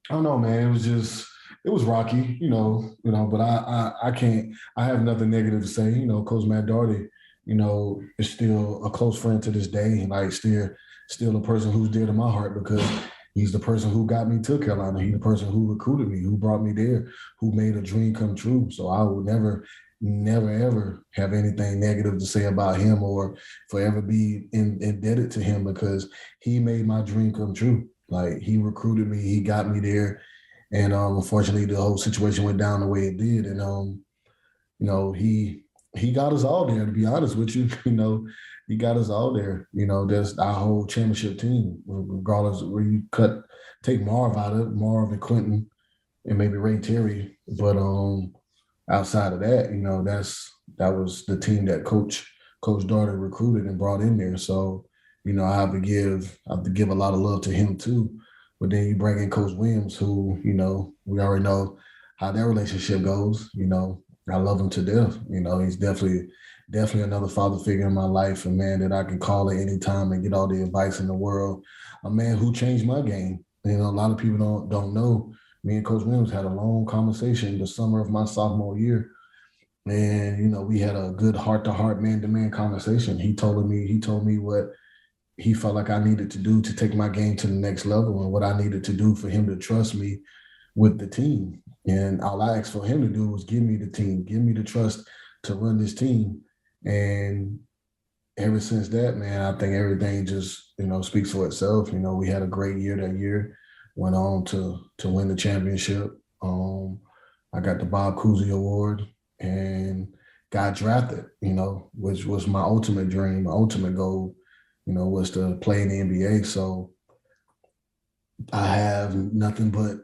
don't know, man. It was rocky, but I have nothing negative to say. Coach Matt Doherty, is still a close friend to this day. Still a person who's dear to my heart because he's the person who got me to Carolina. He's the person who recruited me, who brought me there, who made a dream come true. So I would never, ever have anything negative to say about him or forever be indebted to him because he made my dream come true. He recruited me, he got me there. And unfortunately, the whole situation went down the way it did. And, he got us all there, to be honest with you. He got us all there. That's our whole championship team, regardless of where you take Marv out of it, Marv and Quentin and maybe Ray Terry. But outside of that, that was the team that Coach Doherty recruited and brought in there. So, I have to give a lot of love to him too. But then you bring in Coach Williams, who, we already know how their relationship goes. I love him to death. He's definitely another father figure in my life, a man that I can call at any time and get all the advice in the world, a man who changed my game. A lot of people don't know. Me and Coach Williams had a long conversation the summer of my sophomore year. And, we had a good heart-to-heart, man-to-man conversation. He told me what he felt like I needed to do to take my game to the next level and what I needed to do for him to trust me with the team. And all I asked for him to do was give me the team, give me the trust to run this team. And ever since that, man, I think everything just, speaks for itself. We had a great year that year, went on to win the championship. I got the Bob Cousy Award and got drafted, which was my ultimate dream, my ultimate goal, was to play in the NBA. So I have nothing but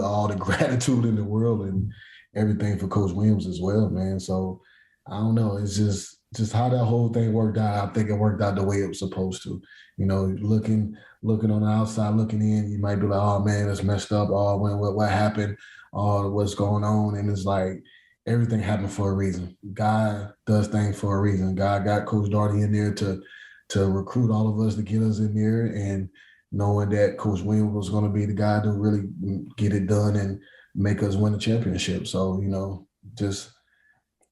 all the gratitude in the world and everything for Coach Williams as well, man. So I don't know. It's just how that whole thing worked out. I think it worked out the way it was supposed to. Looking on the outside, looking in, you might be like, oh man, it's messed up. Oh, what happened? Oh, what's going on? And it's like everything happened for a reason. God does things for a reason. God got Coach Doherty in there to recruit all of us, to get us in there, and knowing that Coach Williams was going to be the guy to really get it done and make us win the championship. So, just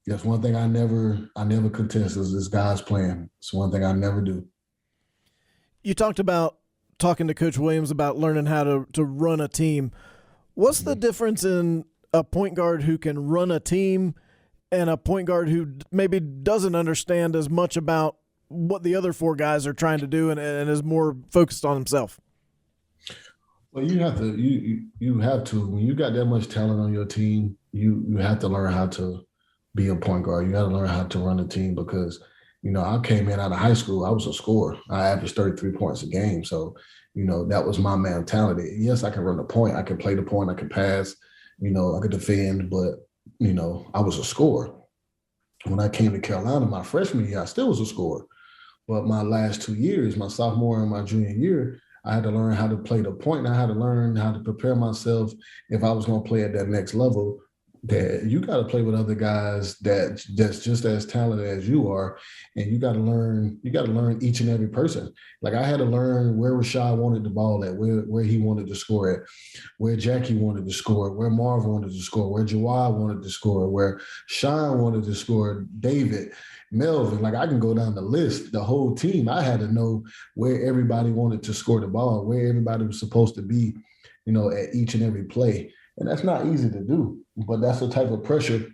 That's one thing I never contest is God's plan. It's one thing I never do. You talked about talking to Coach Williams about learning how to run a team. What's the difference in a point guard who can run a team and a point guard who maybe doesn't understand as much about what the other four guys are trying to do and is more focused on himself? Well, you have to when you got that much talent on your team, you have to learn how to be a point guard. You got to learn how to run a team because, I came in out of high school. I was a scorer. I averaged 33 points a game. So, that was my mentality. Yes, I can run the point. I can play the point. I can pass. I could defend. But, I was a scorer. When I came to Carolina, my freshman year, I still was a scorer. But my last 2 years, my sophomore and my junior year, I had to learn how to play the point. And I had to learn how to prepare myself if I was going to play at that next level. That you got to play with other guys that's just as talented as you are, and you got to learn each and every person. Like I had to learn where Rashad wanted the ball at, where he wanted to score at, where Jackie wanted to score, where Marv wanted to score, where Jawad wanted to score, where Sean wanted to score, David, Melvin. Like I can go down the list, the whole team. I had to know where everybody wanted to score the ball, where everybody was supposed to be, at each and every play. And that's not easy to do, but that's the type of pressure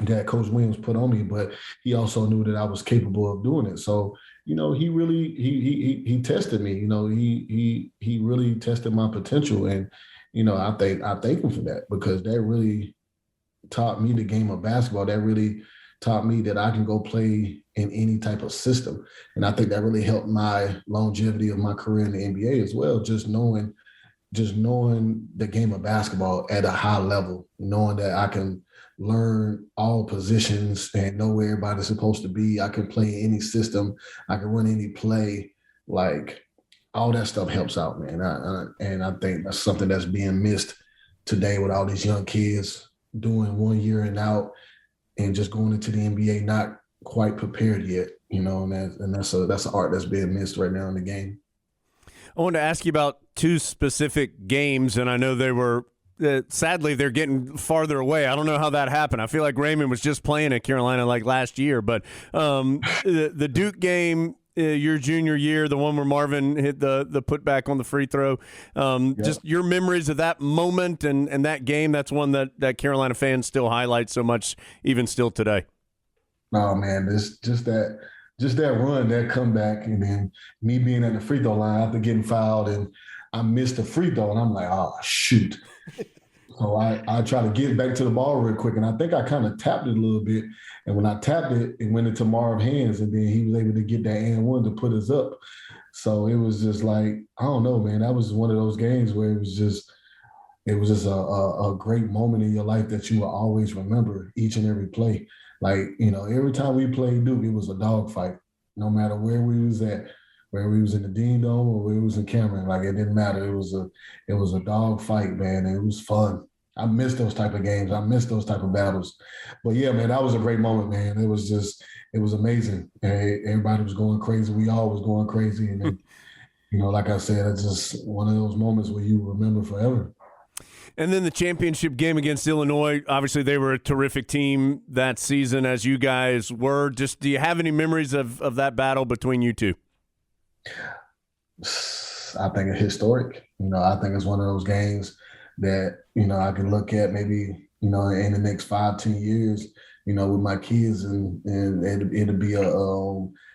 that Coach Williams put on me. But he also knew that I was capable of doing it. So, he really he tested me. He really tested my potential, and I thank him for that because that really taught me the game of basketball. That really taught me that I can go play in any type of system, and I think that really helped my longevity of my career in the NBA as well. Just knowing the game of basketball at a high level, knowing that I can learn all positions and know where everybody's supposed to be. I can play in any system. I can run any play. Like all that stuff helps out, man. And I think that's something that's being missed today with all these young kids doing 1 year and out and just going into the NBA not quite prepared yet, and that's an art that's being missed right now in the game. I wanted to ask you about two specific games, and I know they were sadly they're getting farther away. I don't know how that happened. I feel like Raymond was just playing at Carolina like last year, but the Duke game, your junior year, the one where Marvin hit the putback on the free throw, just your memories of that moment and that game. That's one that Carolina fans still highlight so much, even still today. Oh man, just that run, that comeback, and then me being at the free throw line after getting fouled, and I missed the free throw, and I'm like, oh, shoot. So I try to get back to the ball real quick, and I think I kind of tapped it a little bit, and when I tapped it, it went into Marv's hands, and then he was able to get that and one to put us up. So it was just like, I don't know, man. That was one of those games where it was just a great moment in your life that you will always remember each and every play. Like, every time we played Duke, it was a dogfight, no matter where we was at, where we was in the Dean Dome or where we was in Cameron. Like, it didn't matter. It was a dogfight, man, and it was fun. I miss those type of games. I miss those type of battles. But, yeah, man, that was a great moment, man. It was amazing. Everybody was going crazy. We all was going crazy. And, then, like I said, it's just one of those moments where you remember forever. And then the championship game against Illinois, obviously they were a terrific team that season, as you guys were. Just do you have any memories of that battle between you two? I think it's historic. I think it's one of those games that, I can look at maybe, in the next 5-10 years, with my kids, and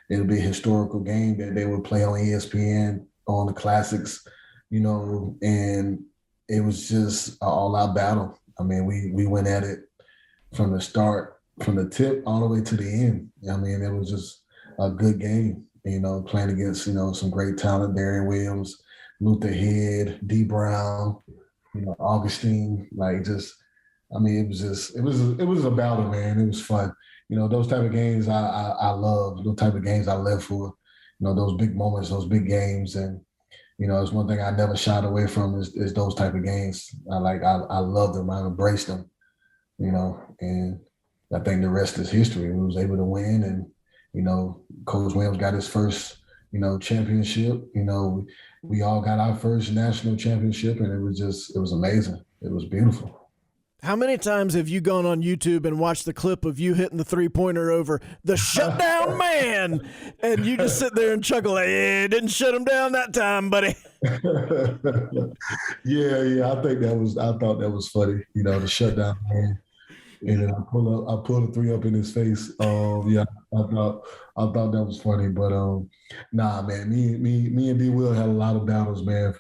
it'll be a historical game that they would play on ESPN, on the classics, and it was just an all-out battle. I mean, we went at it from the start, from the tip all the way to the end. I mean, it was just a good game, playing against, some great talent, Darian Williams, Luther Head, D. Brown, Augustine. Like, it was a battle, man. It was fun. Those type of games I love. Those type of games I live for. Those big moments, those big games. And, it's one thing I never shied away from is those type of games. I love them. I embrace them, and I think the rest is history. We was able to win, and, Coach Williams got his first, championship. We all got our first national championship, and it was amazing. It was beautiful. How many times have you gone on YouTube and watched the clip of you hitting the three-pointer over the shutdown man, and you just sit there and chuckle, like, yeah, didn't shut him down that time, buddy. Yeah. I thought that was funny, the shutdown man. And then I pulled a three up in his face. Yeah, I thought that was funny. But nah, man, me and D Will had a lot of battles, man,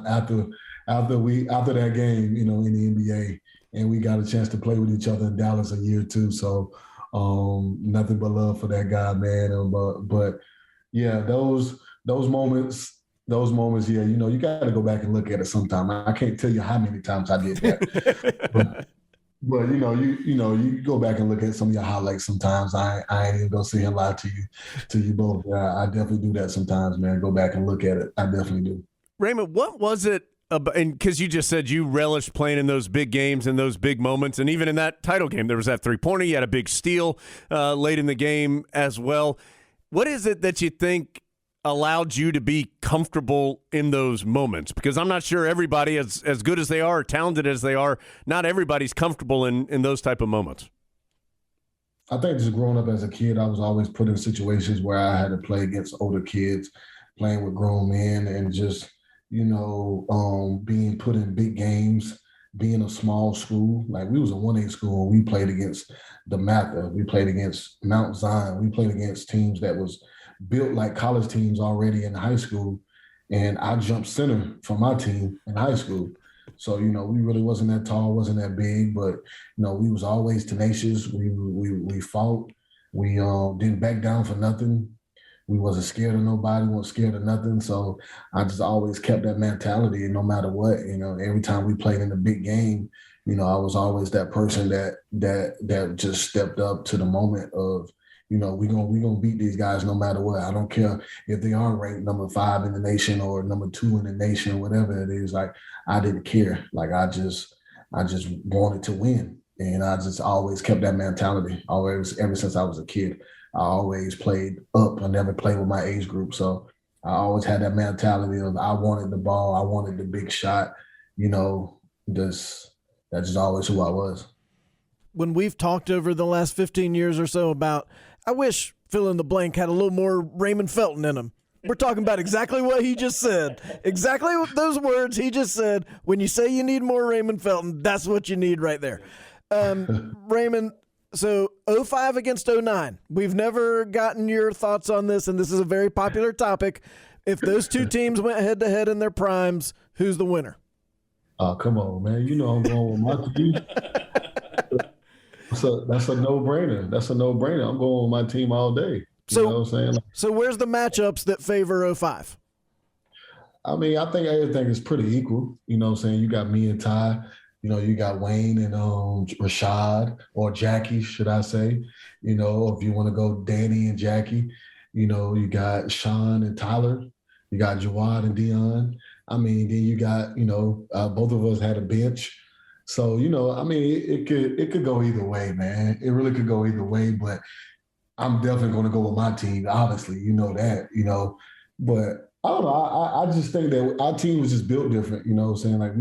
after that game, in the NBA. And we got a chance to play with each other in Dallas a year too. So nothing but love for that guy, man. But yeah, those moments, yeah, you got to go back and look at it sometime. I can't tell you how many times I did that. but you go back and look at some of your highlights sometimes. I ain't even gonna sit here and lie to you both. Yeah, I definitely do that sometimes, man. Go back and look at it. I definitely do. Raymond, what was it? And because you just said you relished playing in those big games and those big moments, and even in that title game, there was that three-pointer. You had a big steal late in the game as well. What is it that you think allowed you to be comfortable in those moments? Because I'm not sure everybody, as good as they are, talented as they are, not everybody's comfortable in those type of moments. I think just growing up as a kid, I was always put in situations where I had to play against older kids, playing with grown men, and just being put in big games, being a small school. Like, we was a 1A school. We played against DeMatha. We played against Mount Zion. We played against teams that was built like college teams already in high school. And I jumped center for my team in high school. So, we really wasn't that tall, wasn't that big, but, we was always tenacious. We fought. We didn't back down for nothing. We wasn't scared of nobody, wasn't scared of nothing. So I just always kept that mentality, and no matter what, every time we played in a big game, I was always that person that just stepped up to the moment of, we gonna beat these guys no matter what. I don't care if they aren't ranked number 5 in the nation or number 2 in the nation, whatever it is. Like, I didn't care. Like, I just wanted to win, and I just always kept that mentality. Always, ever since I was a kid. I always played up. I never played with my age group. So I always had that mentality of, I wanted the ball. I wanted the big shot. That's just always who I was. When we've talked over the last 15 years or so about, I wish fill in the blank had a little more Raymond Felton in him. We're talking about exactly what he just said. Exactly what those words he just said. When you say you need more Raymond Felton, that's what you need right there. Raymond, so 05 against 09. We've never gotten your thoughts on this, and this is a very popular topic. If those two teams went head-to-head in their primes, who's the winner? Oh, come on, man. I'm going with my team. That's a no-brainer. That's a no-brainer. I'm going with my team all day. You know what I'm saying? So where's the matchups that favor 05? I mean, I think everything is pretty equal. You know what I'm saying? You got me and Ty. You got Wayne and Rashad, or Jackie, should I say. If you want to go Danny and Jackie, you got Sean and Tyler. You got Jawad and Dion. I mean, then you got, both of us had a bench. So, I mean, it could go either way, man. It really could go either way, but I'm definitely going to go with my team, obviously. that. But I don't know. I just think that our team was just built different, what I'm saying? Like,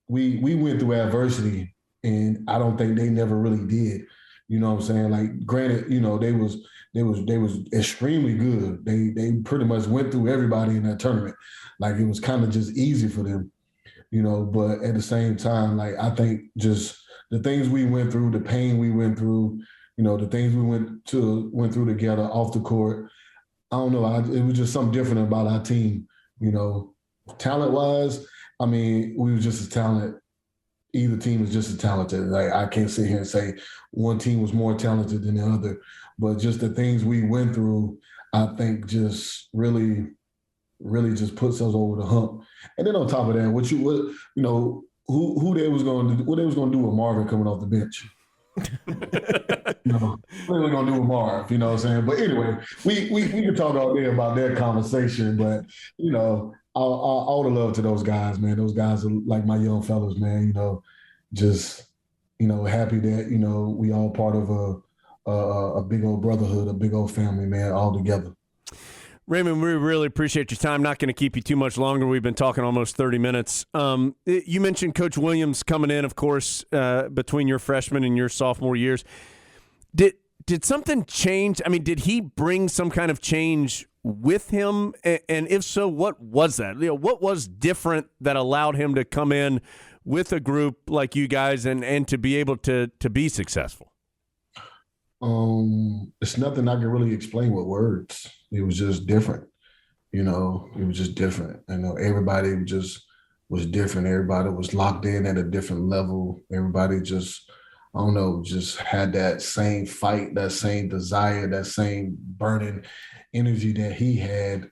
we went through adversity, and I don't think they never really did. You know what I'm saying? Like, granted, they was extremely good. They pretty much went through everybody in that tournament. Like, it was kind of just easy for them, but at the same time, like, I think just the things we went through, the pain we went through, the things we went through together off the court. I don't know. It was just something different about our team, talent-wise. I mean, we were just as talented. Either team was just as talented. Like, I can't sit here and say one team was more talented than the other, but just the things we went through, I think just really just puts us over the hump. And then on top of that, what they was going to do with Marvin coming off the bench. What are we going to do with Marv? You know what I'm saying? But anyway, we can talk all day about that conversation, but all the love to those guys, man. Those guys are like my young fellas, man. Just happy that we all part of a big old brotherhood, a big old family, man, all together. Raymond, we really appreciate your time. Not going to keep you too much longer. We've been talking almost 30 minutes. You mentioned Coach Williams coming in, of course, between your freshman and your sophomore years. Did something change? I mean, did he bring some kind of change with him? And if so, what was that? What was different that allowed him to come in with a group like you guys and to be able to be successful? It's nothing I can really explain with words. It was just different. It was just different. Everybody just was different. Everybody was locked in at a different level. Everybody just, just had that same fight, that same desire, that same burning energy that he had.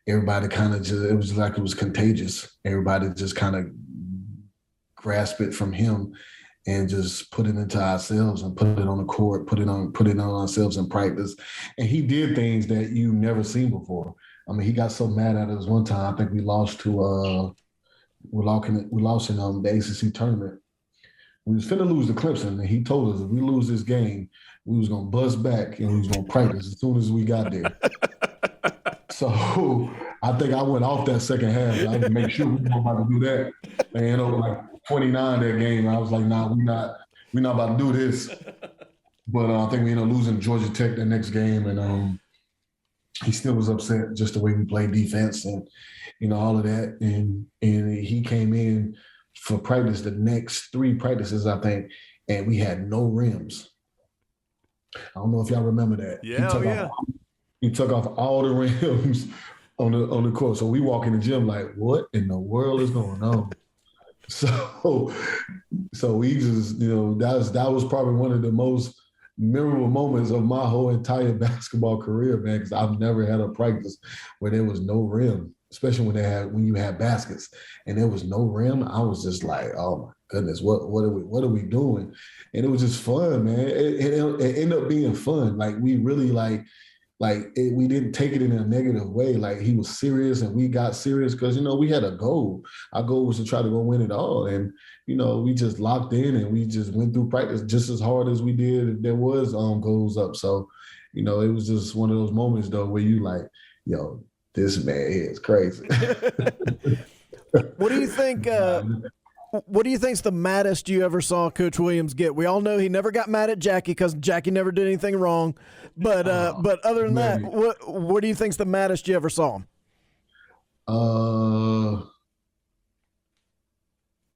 Everybody kind of just, it was like it was contagious. Everybody just kind of grasped it from him and just put it into ourselves and put it on the court, put it on ourselves in practice. And he did things that you never seen before. I mean, he got so mad at us one time. I think we lost to we lost in the ACC Tournament. We was finna lose to Clemson, and he told us if we lose this game, we was gonna buzz back and we was gonna practice as soon as we got there. So I think I went off that second half. I had to make sure we weren't about to do that. And like 29 that game, I was like, nah, we're not about to do this. But I think we ended up losing to Georgia Tech that next game, and he still was upset just the way we played defense and all of that. And he came in for practice the next 3 practices, I think, and we had no rims. I don't know if y'all remember that. Yeah, he took off all the rims on the court. So we walk in the gym like, what in the world is going on? So we just, that was probably one of the most memorable moments of my whole entire basketball career, man, because I've never had a practice where there was no rim, especially when you had baskets and there was no rim. I was just like, oh my goodness, what are we doing? And it was just fun, man. It ended up being fun. Like we really we didn't take it in a negative way. Like he was serious and we got serious because, we had a goal. Our goal was to try to go win it all. And, we just locked in and we just went through practice just as hard as we did if there was goals up. So, it was just one of those moments, though, where you like, yo, this man is crazy. What do you think? What do you think's the maddest you ever saw Coach Williams get? We all know he never got mad at Jackie because Jackie never did anything wrong. But other than that, what do you think's the maddest you ever saw him?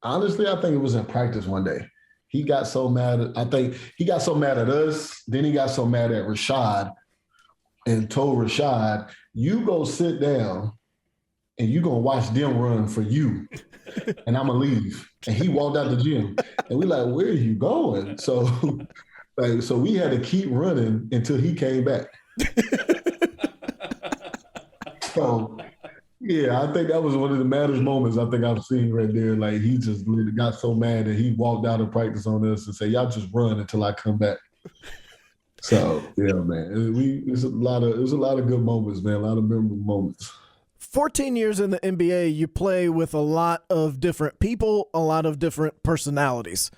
Honestly, I think it was in practice one day. He got so mad. I think he got so mad at us. Then he got so mad at Rashad and told Rashad, you go sit down and you going to watch them run for you. And I'm going to leave. And he walked out the gym. And we like, where are you going? So we had to keep running until he came back. So, yeah, I think that was one of the maddest moments I think I've seen right there. Like, he just got so mad that he walked out of practice on us and said, y'all just run until I come back. So, yeah, man, it was a lot of good moments, man, a lot of memorable moments. 14 years in the NBA, you play with a lot of different people, a lot of different personalities.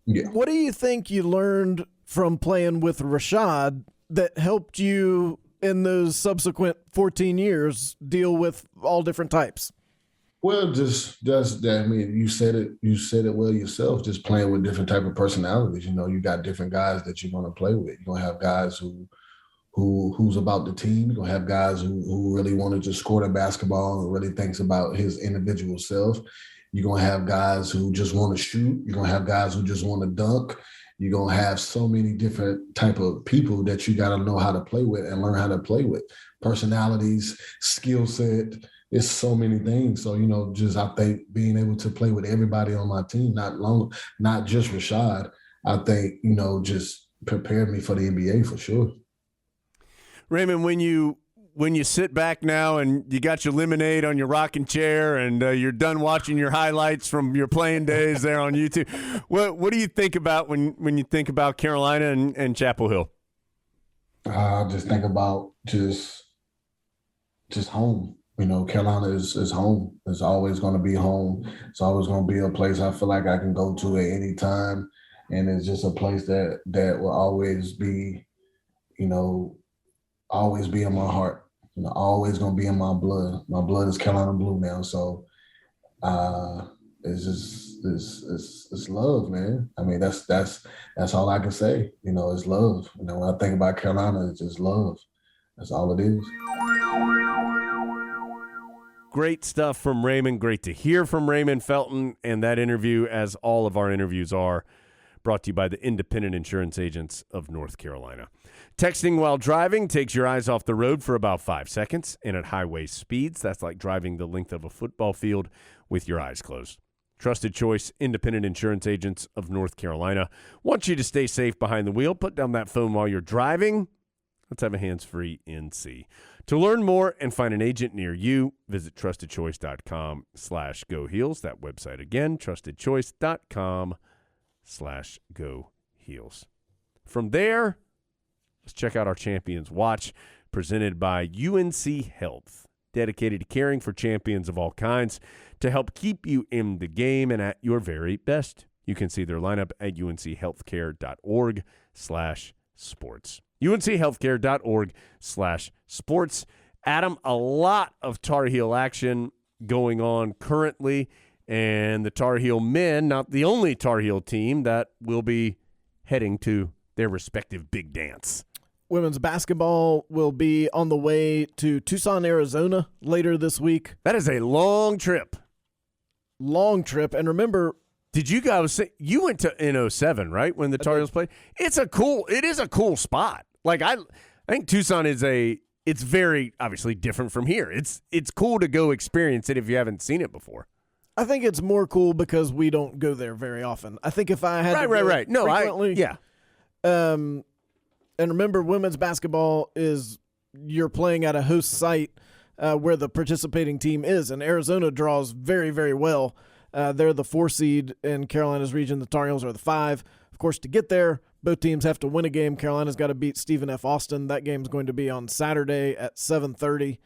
Yeah. What do you think you learned from playing with Rashad that helped you in those subsequent 14 years deal with all different types? Well, just that. I mean, you said it well yourself. Just playing with different type of personalities. You got different guys that you're going to play with. You're going to have guys who's about the team. You're going to have guys who really want to just score the basketball and really thinks about his individual self. You're going to have guys who just want to shoot. You're going to have guys who just want to dunk. You're going to have so many different type of people that you got to know how to play with and learn how to play with. Personalities, skill set, it's so many things. So, just I think being able to play with everybody on my team, not just Rashad, I think, just prepared me for the NBA for sure. Raymond, when you sit back now and you got your lemonade on your rocking chair and you're done watching your highlights from your playing days there on YouTube, what do you think about when you think about Carolina and Chapel Hill? I just think about just home. Carolina is home. It's always going to be home. It's always going to be a place I feel like I can go to at any time, and it's just a place that will always be, always be in my heart. always gonna be in my blood. My blood is Carolina blue now, so it's just it's love, man. I mean, that's all I can say. It's love. When I think about Carolina, it's just love. That's all it is. Great stuff from Raymond. Great to hear from Raymond Felton. And that interview, as all of our interviews are, brought to you by the Independent Insurance Agents of North Carolina. Texting while driving takes your eyes off the road for about 5 seconds. And at highway speeds, that's like driving the length of a football field with your eyes closed. Trusted choice, Independent Insurance Agents of North Carolina want you to stay safe behind the wheel. Put down that phone while you're driving. Let's have a hands-free NC. To learn more and find an agent near you, visit trustedchoice.com/goheels. That website again, trustedchoice.com/goheels. From there, let's check out our Champions Watch, presented by UNC Health, dedicated to caring for champions of all kinds to help keep you in the game and at your very best. You can see their lineup at unchealthcare.org/sports. unchealthcare.org/sports. Adam, a lot of Tar Heel action going on currently, and the Tar Heel men, not the only Tar Heel team that will be heading to their respective big dance. Women's basketball will be on the way to Tucson, Arizona later this week. That is a long trip. Long trip. And remember, did you guys say you went to in 07, right? When the Tar Heels played? It is a cool spot. Like I think Tucson it's very obviously different from here. It's cool to go experience it if you haven't seen it before. I think it's more cool because we don't go there very often. I think if I had to go right. No, frequently, yeah. And remember, women's basketball is you're playing at a host site where the participating team is, and Arizona draws very, very well. They're the 4 seed in Carolina's region. The Tar Heels are the 5. Of course, to get there, both teams have to win a game. Carolina's got to beat Stephen F. Austin. That game's going to be on Saturday at 7:30.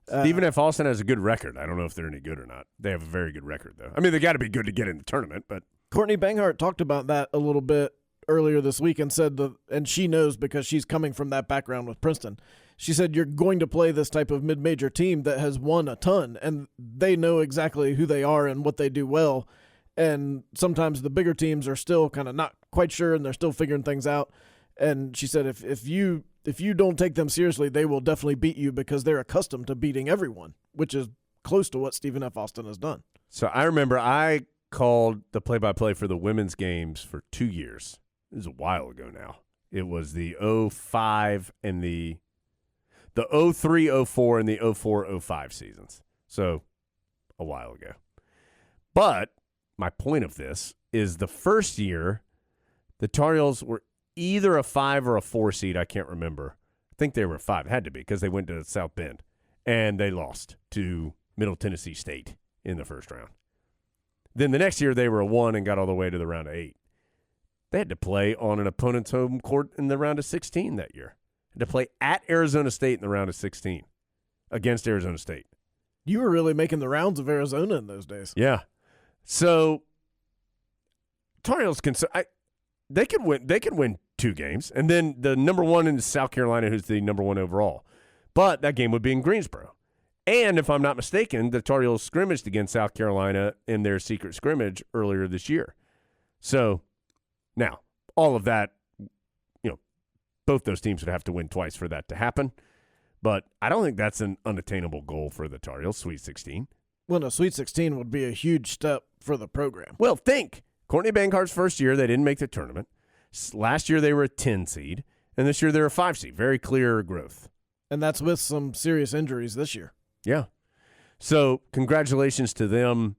Stephen F. Austin has a good record. I don't know if they're any good or not. They have a very good record, though. I mean, they got to be good to get in the tournament. But Courtney Banghart talked about that a little bit earlier this week and said and she knows because she's coming from that background with Princeton. She said you're going to play this type of mid-major team that has won a ton, and they know exactly who they are and what they do well. And sometimes the bigger teams are still kind of not quite sure, and they're still figuring things out. And she said if you don't take them seriously, they will definitely beat you because they're accustomed to beating everyone, which is close to what Stephen F. Austin has done. So I remember I called the play-by-play for the women's games for 2 years. It was a while ago now. It was the 05 and the 03-04 and the 04-05 seasons. So a while ago. But my point of this is the first year the Tar Heels were either a 5 or a 4 seed. I can't remember. I think they were a 5. It had to be because they went to South Bend. And they lost to Middle Tennessee State in the first round. Then the next year they were a 1 and got all the way to the round of 8. They had to play on an opponent's home court in the round of 16 that year. Had to play at Arizona State in the round of 16 against Arizona State. You were really making the rounds of Arizona in those days. Yeah. So Tar Heels they could win 2 games, and then the number 1 in South Carolina, who's the number 1 overall. But that game would be in Greensboro. And if I'm not mistaken, the Tar Heels scrimmaged against South Carolina in their secret scrimmage earlier this year. So now, all of that, both those teams would have to win twice for that to happen. But I don't think that's an unattainable goal for the Tar Heels, Sweet 16. Well, no, Sweet 16 would be a huge step for the program. Well, think. Courtney Bankhart's first year, they didn't make the tournament. Last year, they were a 10 seed. And this year, they're a 5 seed. Very clear growth. And that's with some serious injuries this year. Yeah. So congratulations to them.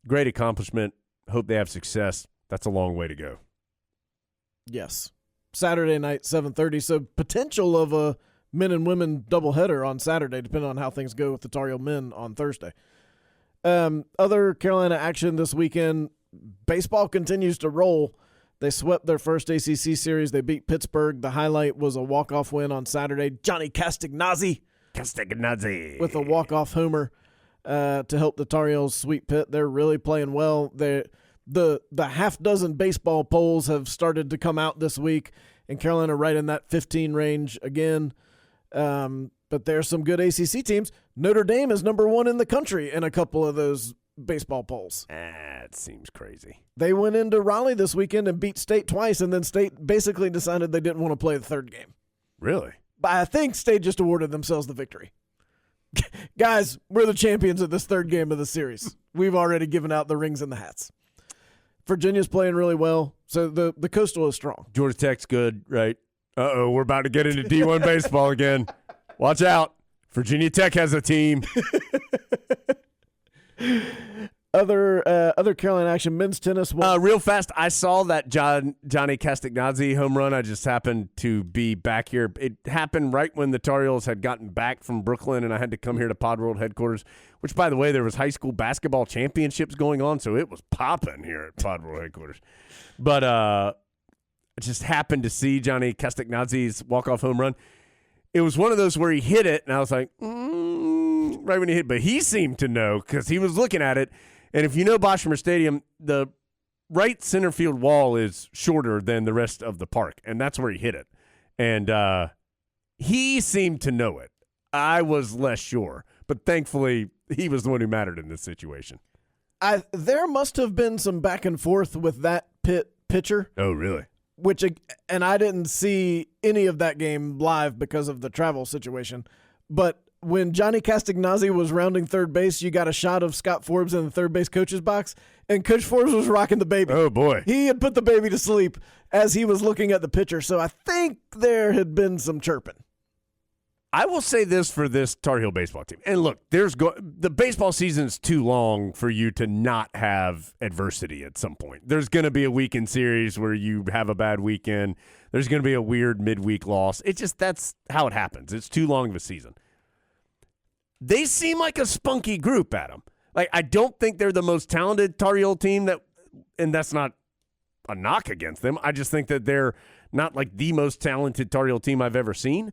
Great accomplishment. Hope they have success. That's a long way to go. Yes. Saturday night, 7:30. So potential of a men and women doubleheader on Saturday, depending on how things go with the Tar Heel men on Thursday. Other Carolina action this weekend, baseball continues to roll. They swept their first ACC series. They beat Pittsburgh. The highlight was a walk-off win on Saturday. Johnny Castagnazzi with a walk-off homer to help the Tar Heels sweep Pitt. They're really playing well. The half-dozen baseball polls have started to come out this week, and Carolina right in that 15 range again. But there's some good ACC teams. Notre Dame is number 1 in the country in a couple of those baseball polls. It seems crazy. They went into Raleigh this weekend and beat State twice, and then State basically decided they didn't want to play the third game. Really? But I think State just awarded themselves the victory. Guys, we're the champions of this third game of the series. We've already given out the rings and the hats. Virginia's playing really well, so the Coastal is strong. Georgia Tech's good, right? Uh-oh, we're about to get into D1 baseball again. Watch out. Virginia Tech has a team. Other Carolina action, men's tennis. Real fast, I saw that Johnny Castagnazzi home run. I just happened to be back here. It happened right when the Tar Heels had gotten back from Brooklyn, and I had to come here to Pod World headquarters, which, by the way, there was high school basketball championships going on, so it was popping here at Pod World headquarters. But I just happened to see Johnny Castagnazzi's walk-off home run. It was one of those where he hit it, and I was like, right when he hit it. But he seemed to know because he was looking at it. And if you know Boshemer Stadium, the right center field wall is shorter than the rest of the park, and that's where he hit it. And he seemed to know it. I was less sure, but thankfully he was the one who mattered in this situation. There must have been some back and forth with that pitcher. Oh, really? And I didn't see any of that game live because of the travel situation. But when Johnny Castagnazzi was rounding third base, you got a shot of Scott Forbes in the third base coach's box, and Coach Forbes was rocking the baby. Oh, boy. He had put the baby to sleep as he was looking at the pitcher, so I think there had been some chirping. I will say this for this Tar Heel baseball team. And look, the baseball season is too long for you to not have adversity at some point. There's going to be a weekend series where you have a bad weekend. There's going to be a weird midweek loss. That's how it happens. It's too long of a season. They seem like a spunky group, Adam. Like, I don't think they're the most talented Tar Heel team, and that's not a knock against them. I just think that they're not like the most talented Tar Heel team I've ever seen.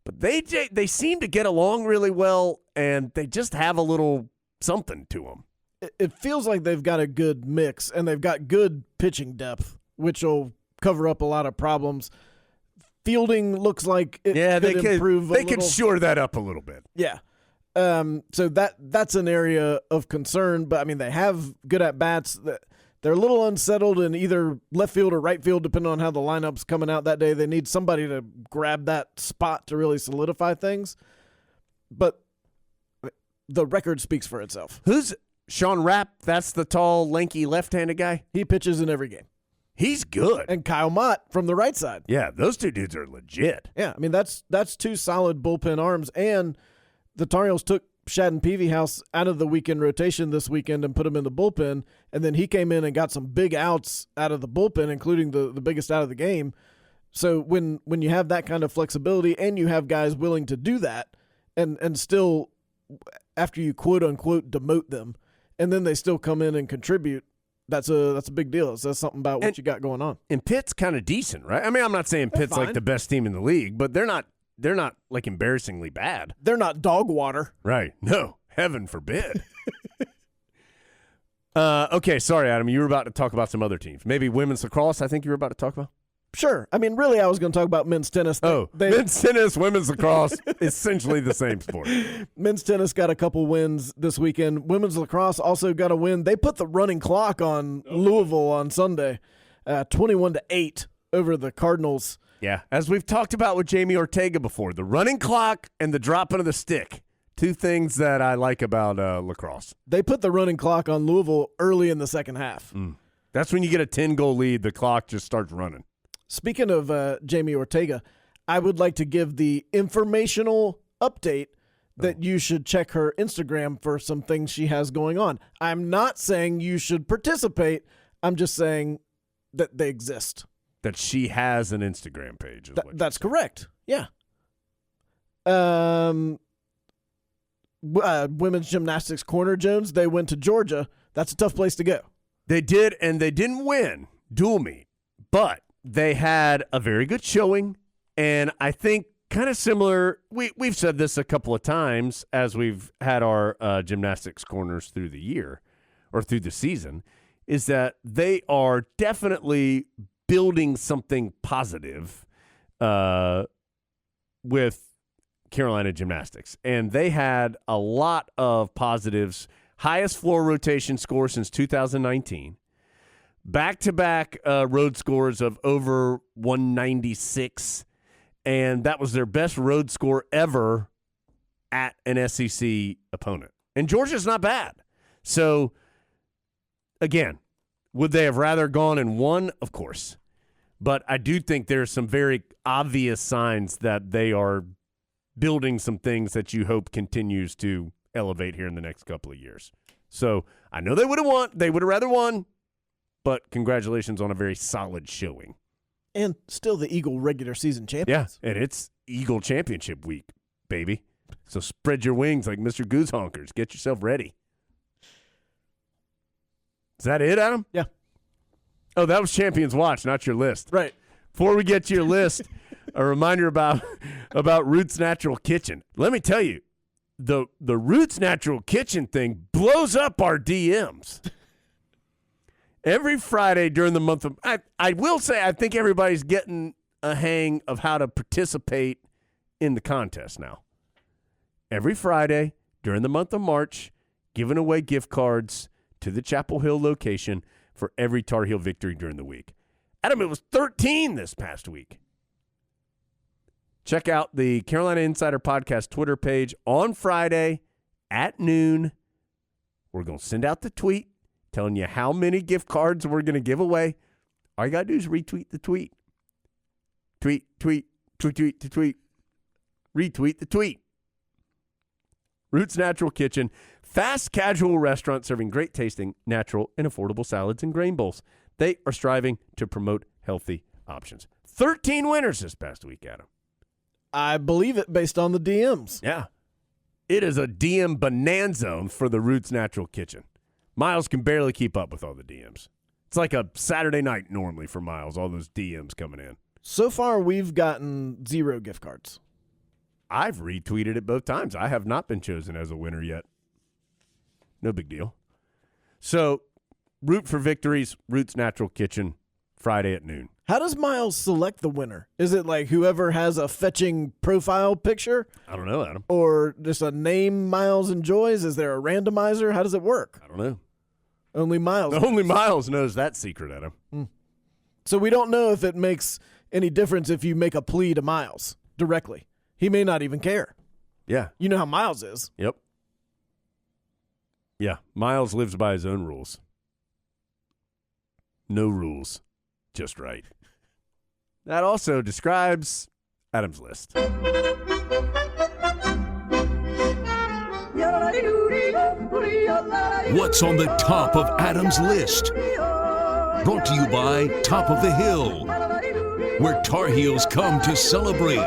But they seem to get along really well, and they just have a little something to them. It feels like they've got a good mix, and they've got good pitching depth, which will cover up a lot of problems. Fielding looks like it could improve a little. They could shore that up a little bit. Yeah. So that's an area of concern, but I mean, they have good at-bats. They're a little unsettled in either left field or right field, depending on how the lineup's coming out that day. They need somebody to grab that spot to really solidify things. But the record speaks for itself. Who's Sean Rapp? That's the tall, lanky, left-handed guy? He pitches in every game. He's good. And Kyle Mott from the right side. Yeah, those two dudes are legit. Yeah, I mean, that's two solid bullpen arms. And the Tar Heels took Shadden Peavyhouse out of the weekend rotation this weekend and put him in the bullpen, and then he came in and got some big outs out of the bullpen, including the biggest out of the game. So when you have that kind of flexibility and you have guys willing to do that and still, after you quote-unquote demote them, and then they still come in and contribute, that's a big deal. It says something about what you got going on. And Pitt's kind of decent, right? I mean, I'm not saying Pitt's like the best team in the league, but they're not like embarrassingly bad. They're not dog water. Right. No, heaven forbid. Okay, sorry, Adam. You were about to talk about some other teams. Maybe women's lacrosse, I think you were about to talk about? Sure. I mean, really, I was going to talk about men's tennis. Men's tennis, women's lacrosse, essentially the same sport. Men's tennis got a couple wins this weekend. Women's lacrosse also got a win. They put the running clock on Louisville on Sunday, 21-8 over the Cardinals. Yeah, as we've talked about with Jamie Ortega before, the running clock and the dropping of the stick, two things that I like about lacrosse. They put the running clock on Louisville early in the second half. That's when you get a 10-goal lead, the clock just starts running. Speaking of Jamie Ortega, I would like to give the informational update that you should check her Instagram for some things she has going on. I'm not saying you should participate. I'm just saying that they exist. That she has an Instagram page. That's correct. Yeah. Women's gymnastics corner, Jones, they went to Georgia. That's a tough place to go. They did, and they didn't win dual meet, but they had a very good showing, and I think kind of similar. We've said this a couple of times as we've had our gymnastics corners through the year or through the season, is that they are definitely building something positive with Carolina Gymnastics, and they had a lot of positives. Highest floor rotation score since 2019. Back-to-back road scores of over 196, and that was their best road score ever at an SEC opponent. And Georgia's not bad. So, again, would they have rather gone and won? Of course. But I do think there's some very obvious signs that they are building some things that you hope continues to elevate here in the next couple of years. So I know they would have won. They would have rather won. But congratulations on a very solid showing. And still the Eagle regular season champions. Yeah, and it's Eagle Championship week, baby. So spread your wings like Mr. Goose Honkers. Get yourself ready. Is that it, Adam? Yeah. Oh, that was Champions Watch, not your list. Right. Before we get to your list, a reminder about Roots Natural Kitchen. Let me tell you, the Roots Natural Kitchen thing blows up our DMs. Every Friday during the month of I will say I think everybody's getting a hang of how to participate in the contest now. Every Friday during the month of March, giving away gift cards to the Chapel Hill location for every Tar Heel victory during the week. Adam, it was 13 this past week. Check out the Carolina Insider Podcast Twitter page on Friday at noon. We're going to send out the tweet telling you how many gift cards we're going to give away. All you got to do is retweet the tweet. Tweet the tweet. Retweet the tweet. Roots Natural Kitchen, fast casual restaurant serving great tasting, natural, and affordable salads and grain bowls. They are striving to promote healthy options. 13 winners this past week, Adam. I believe it based on the DMs. Yeah. It is a DM bonanza for the Roots Natural Kitchen. Miles can barely keep up with all the DMs. It's like a Saturday night normally for Miles, all those DMs coming in. So far, we've gotten 0 gift cards. I've retweeted it both times. I have not been chosen as a winner yet. No big deal. So, root for victories, Roots Natural Kitchen, Friday at noon. How does Miles select the winner? Is it like whoever has a fetching profile picture? I don't know, Adam. Or just a name Miles enjoys? Is there a randomizer? How does it work? I don't know. Only Miles. Only Miles knows that secret, Adam. So we don't know if it makes any difference if you make a plea to Miles directly. He may not even care. Yeah. You know how Miles is. Yep. Yeah. Miles lives by his own rules. No rules. Just right. That also describes Adam's list. What's on the top of Adam's list? Brought to you by Top of the Hill, where Tar Heels come to celebrate.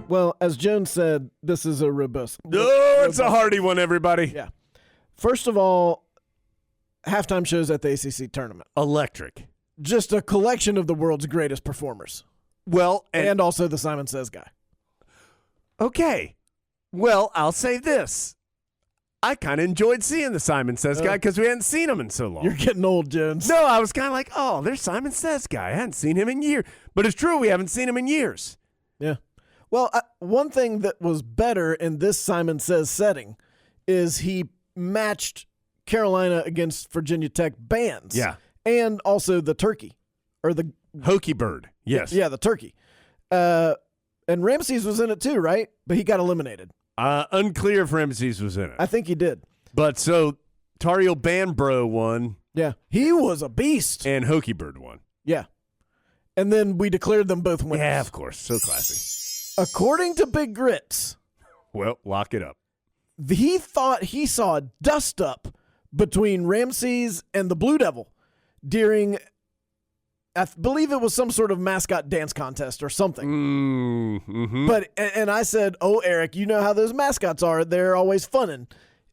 Well, as Jones said, this is a robust. Oh, it's a hearty one, everybody. Yeah. First of all, halftime shows at the ACC Tournament. Electric. Just a collection of the world's greatest performers. Well, And also the Simon Says guy. Okay. Well, I'll say this. I kind of enjoyed seeing the Simon Says guy because we hadn't seen him in so long. You're getting old, Jones. No, I was kind of like, oh, there's Simon Says guy. I hadn't seen him in years. But it's true, we haven't seen him in years. Yeah. Well, one thing that was better in this Simon Says setting is he matched Carolina against Virginia Tech bands. Yeah. And also the turkey. Or the Hokey Bird. Yes. Yeah, the turkey. And Ramses was in it too, right? But he got eliminated. Unclear if Ramses was in it. I think he did. But so Tar Heel Band Bro won. Yeah. He was a beast. And Hokey Bird won. Yeah. And then we declared them both winners. Yeah, of course. So classy. According to Big Grits, Well, lock it up. he thought he saw a dust-up between Ramses and the Blue Devil during, I believe it was some sort of mascot dance contest or something. Mm-hmm. But and I said, oh, Eric, you know how those mascots are. They're always funnin'.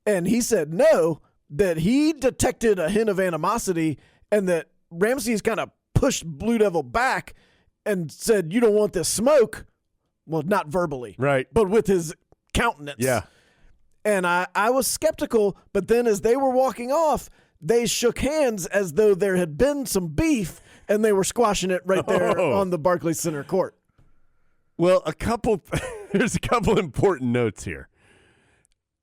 And he said no, that he detected a hint of animosity and that Ramses kind of pushed Blue Devil back and said, you don't want this smoke. Well, not verbally. Right. But with his countenance. Yeah. And I was skeptical, but then as they were walking off, they shook hands as though there had been some beef, And they were squashing it right there on the Barclays Center court. Well, there's a couple important notes here.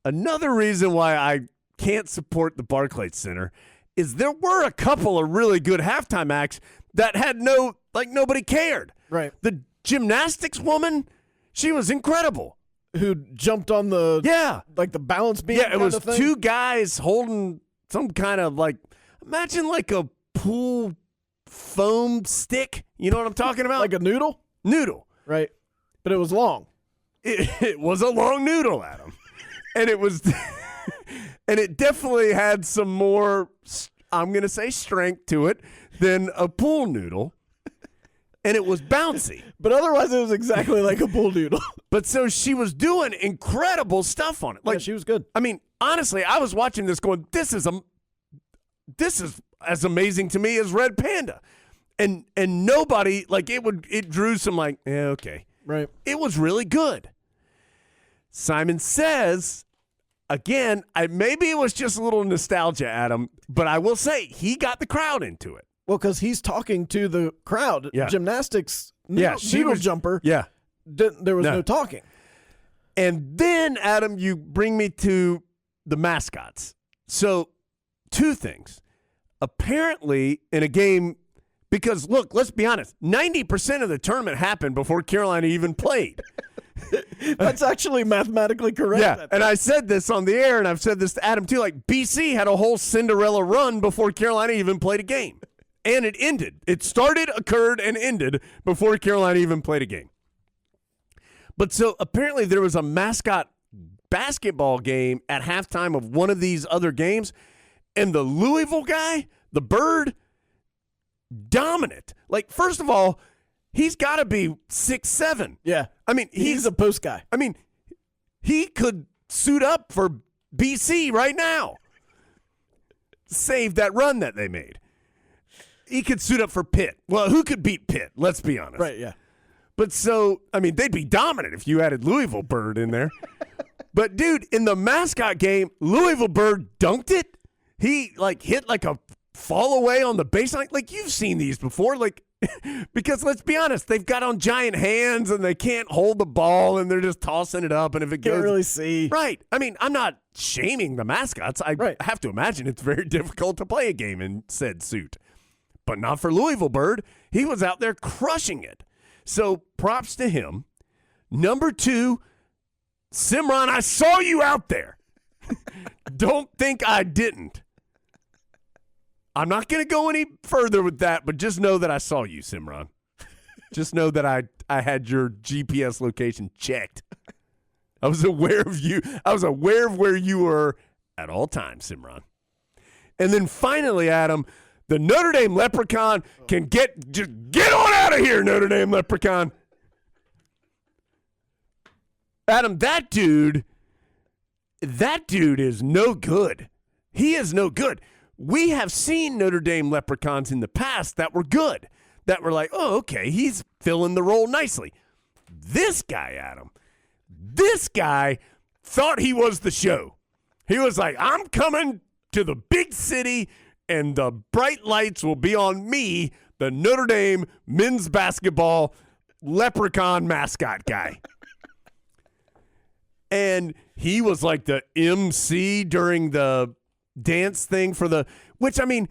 Another reason why I can't support the Barclays Center is there were a couple of really good halftime acts that had nobody cared. Right. The gymnastics woman, she was incredible. Who jumped on the the balance beam? Yeah, it was two guys holding some kind of imagine like a pool foam stick. You know what I'm talking about? Like a noodle? Noodle. Right. But it was long. It was a long noodle, Adam. And it was and it definitely had some more, I'm going to say, strength to it than a pool noodle. And it was bouncy. But otherwise, it was exactly like a pool noodle. But so she was doing incredible stuff on it. Yeah, she was good. I mean, honestly, I was watching this going, this is as amazing to me as Red Panda. And nobody, it drew some okay. Right. It was really good. Simon says, again, maybe it was just a little nostalgia, Adam, but I will say he got the crowd into it. Well, because he's talking to the crowd. Yeah. Gymnastics, she was jumper. Yeah. There was no talking. And then, Adam, you bring me to the mascots. So, two things. Apparently, in a game, because, look, let's be honest, 90% of the tournament happened before Carolina even played. That's actually mathematically correct. Yeah, and I said this on the air, and I've said this to Adam, too. BC had a whole Cinderella run before Carolina even played a game. And it ended. It started, occurred, and ended before Carolina even played a game. But so apparently there was a mascot basketball game at halftime of one of these other games, and the Louisville guy, the Bird, dominant. First of all, he's got to be 6'7". Yeah. I mean, he's a post guy. I mean, he could suit up for BC right now. Save that run that they made. He could suit up for Pitt. Well, who could beat Pitt? Let's be honest. Right, yeah. But so, I mean, they'd be dominant if you added Louisville Bird in there. But, dude, in the mascot game, Louisville Bird dunked it. He, hit a fall away on the baseline. You've seen these before. Because let's be honest, they've got on giant hands and they can't hold the ball and they're just tossing it up. And if it goes. Can't really see. Right. I mean, I'm not shaming the mascots. I have to imagine it's very difficult to play a game in said suit. But not for Louisville Bird. He was out there crushing it. So props to him. Number 2, Simran, I saw you out there. Don't think I didn't. I'm not going to go any further with that, but just know that I saw you, Simran. Just know that I had your GPS location checked. I was aware of you. I was aware of where you were at all times, Simran. And then finally, Adam, the Notre Dame Leprechaun can just get on out of here, Notre Dame Leprechaun. Adam, that dude is no good. He is no good. We have seen Notre Dame Leprechauns in the past that were good, that were oh, okay, he's filling the role nicely. This guy, Adam, thought he was the show. He was I'm coming to the big city, and the bright lights will be on me, the Notre Dame men's basketball leprechaun mascot guy. And he was the MC during the dance thing which, I mean,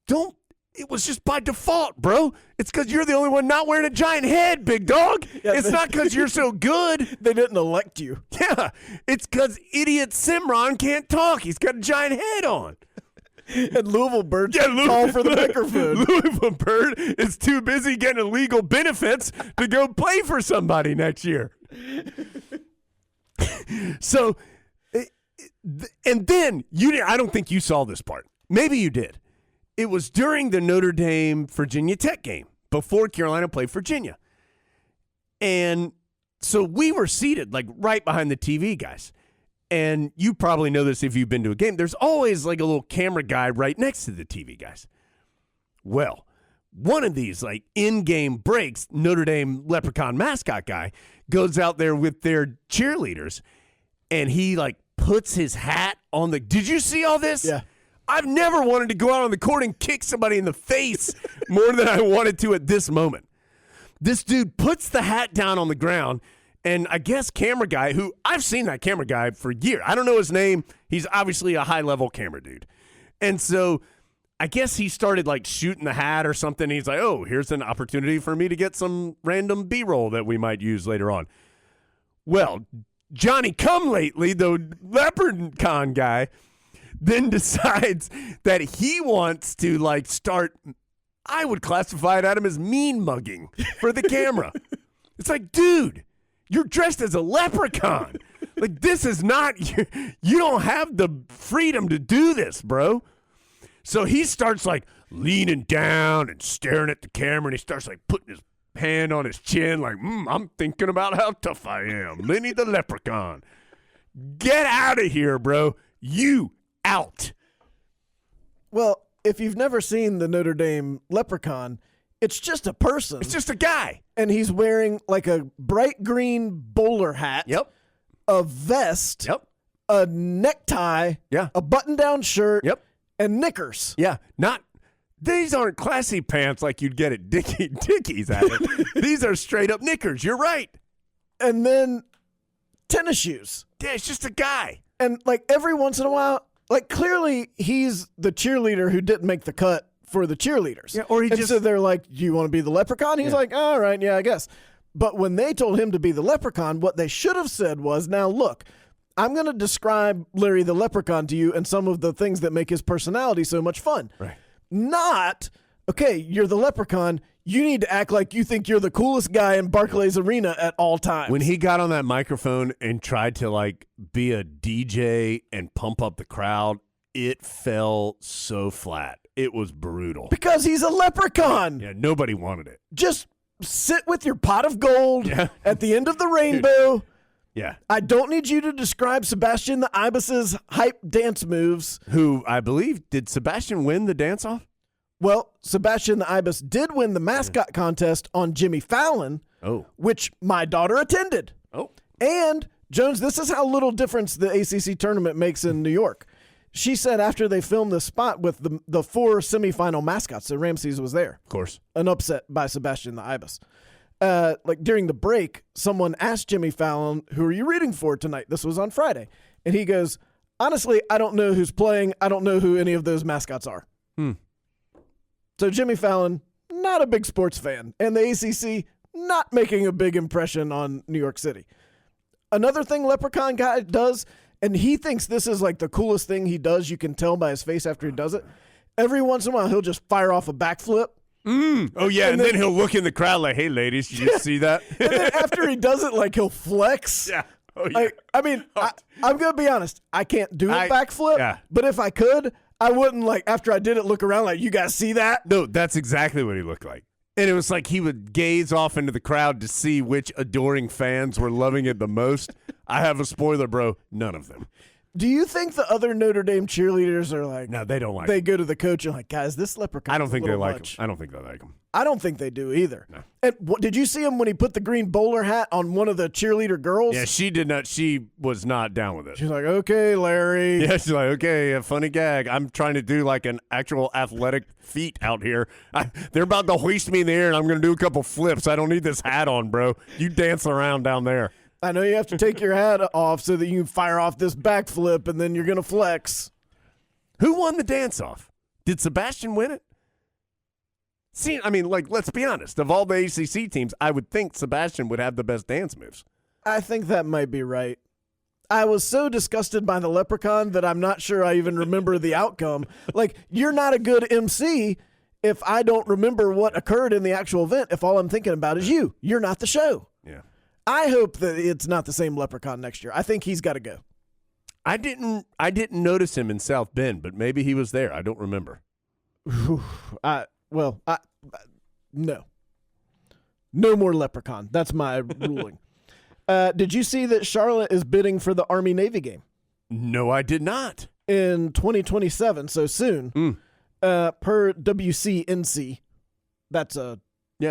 it was just by default, bro. It's because you're the only one not wearing a giant head, big dog. Yeah, it's not because you're so good. They didn't elect you. Yeah, it's because idiot Simran can't talk. He's got a giant head on. And Louisville Bird call for the microphone. Louisville Bird is too busy getting illegal benefits to go play for somebody next year. So, and then I don't think you saw this part. Maybe you did. It was during the Notre Dame Virginia Tech game before Carolina played Virginia. And so we were seated right behind the TV guys. And you probably know this if you've been to a game. There's always a little camera guy right next to the TV guys. Well, one of these in-game breaks, Notre Dame Leprechaun mascot guy goes out there with their cheerleaders, and he puts his hat on the. Did you see all this? Yeah. I've never wanted to go out on the court and kick somebody in the face more than I wanted to at this moment. This dude puts the hat down on the ground, and I guess camera guy, who I've seen that camera guy for years. I don't know his name. He's obviously a high-level camera dude. And so I guess he started like shooting the hat or something. He's like, oh, here's an opportunity for me to get some random B-roll that we might use later on. Well, Johnny Come Lately, the Leprechaun guy, then decides that he wants to like start, I would classify it, Adam, as mean mugging for the camera. It's like, dude, you're dressed as a leprechaun. Like, this is not, you don't have the freedom to do this, bro. So he starts like leaning down and staring at the camera, and he starts like putting his hand on his chin like, I'm thinking about how tough I am. Lenny the Leprechaun. Get out of here, bro. You out. Well, if you've never seen the Notre Dame Leprechaun, it's just a person. It's just a guy. And he's wearing like a bright green bowler hat. Yep. A vest. Yep. A necktie. Yeah. A button-down shirt. Yep. And knickers. Yeah. These aren't classy pants like you'd get at Dickies, Adam. These are straight up knickers. You're right. And then tennis shoes. Yeah, it's just a guy. And like every once in a while, like clearly he's the cheerleader who didn't make the cut for the cheerleaders. Yeah, or so they're like, do you want to be the leprechaun? He's like, all right, yeah, I guess. But when they told him to be the leprechaun, what they should have said was, now look, I'm going to describe Larry the Leprechaun to you and some of the things that make his personality so much fun. Right. Not, okay, you're the leprechaun. You need to act like you think you're the coolest guy in Barclays Arena at all times. When he got on that microphone and tried to like be a DJ and pump up the crowd, it fell so flat. It was brutal. Because he's a leprechaun. Yeah, nobody wanted it. Just sit with your pot of gold at the end of the rainbow. Yeah. I don't need you to describe Sebastian the Ibis's hype dance moves. Who, I believe, did Sebastian win the dance-off? Well, Sebastian the Ibis did win the mascot contest on Jimmy Fallon, which my daughter attended. Oh. And, Jones, this is how little difference the ACC tournament makes in New York. She said after they filmed the spot with the 4 semifinal mascots, so Ramses was there. Of course. An upset by Sebastian the Ibis. Like during the break, someone asked Jimmy Fallon, who are you rooting for tonight? This was on Friday. And he goes, honestly, I don't know who's playing. I don't know who any of those mascots are. So Jimmy Fallon, not a big sports fan. And the ACC, not making a big impression on New York City. Another thing Leprechaun guy does, and he thinks this is like the coolest thing he does. You can tell by his face after he does it. Every once in a while, he'll just fire off a backflip. Oh, yeah, and then he'll look in the crowd like, hey, ladies, did you see that? And then after he does it, like, he'll flex. Yeah. Oh, yeah. I mean, I'm going to be honest. I can't do a backflip, but if I could, I wouldn't, like, after I did it, look around like, you guys see that? No, that's exactly what he looked like. And it was like he would gaze off into the crowd to see which adoring fans were loving it the most. I have a spoiler, bro. None of them. Do you think the other Notre Dame cheerleaders are like... No, they don't like They him. go to the coach and like, guys, this leprechaun I don't think they like much. him. I don't think they like him. I don't think they do either. No. And did you see him when he put the green bowler hat on one of the cheerleader girls? Yeah, she did not. She was not down with it. She's like, okay, Larry. Yeah, she's like, okay, a funny gag. I'm trying to do like an actual athletic feat out here. They're about to hoist me in the air, and I'm going to do a couple flips. I don't need this hat on, bro. You dance around down there. I know you have to take your hat off so that you can fire off this backflip, and then you're going to flex. Who won the dance-off? Did Sebastian win it? See, I mean, like, let's be honest. Of all the ACC teams, I would think Sebastian would have the best dance moves. I think that might be right. I was so disgusted by the leprechaun that I'm not sure I even remember the outcome. Like, you're not a good MC if I don't remember what occurred in the actual event, if all I'm thinking about is you. You're not the show. Yeah. I hope that it's not the same leprechaun next year. I think he's got to go. I didn't notice him in South Bend, but maybe he was there. I don't remember. No. No more leprechaun. That's my ruling. Did you see that Charlotte is bidding for the Army-Navy game? No, I did not. In 2027, so soon. Per WCNC. That's a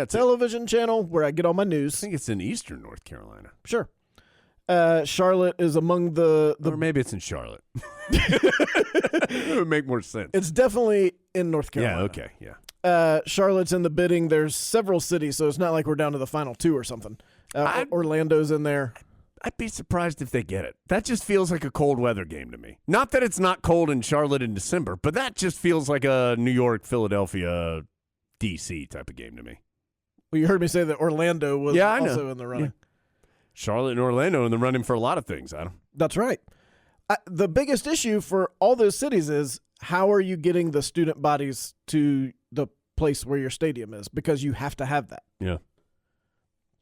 television channel where I get all my news. I think it's in eastern North Carolina. Sure. Charlotte is among the or maybe it's in Charlotte. It would make more sense. It's definitely in North Carolina. Yeah, okay, yeah. Charlotte's in the bidding. There's several cities, so it's not like we're down to the final 2 or something. Orlando's in there. I'd be surprised if they get it. That just feels like a cold weather game to me. Not that it's not cold in Charlotte in December, but that just feels like a New York, Philadelphia, D.C. type of game to me. Well, you heard me say that Orlando was also in the running. Yeah. Charlotte and Orlando in the running for a lot of things, Adam. That's right. The biggest issue for all those cities is how are you getting the student bodies to the place where your stadium is, because you have to have that. Yeah.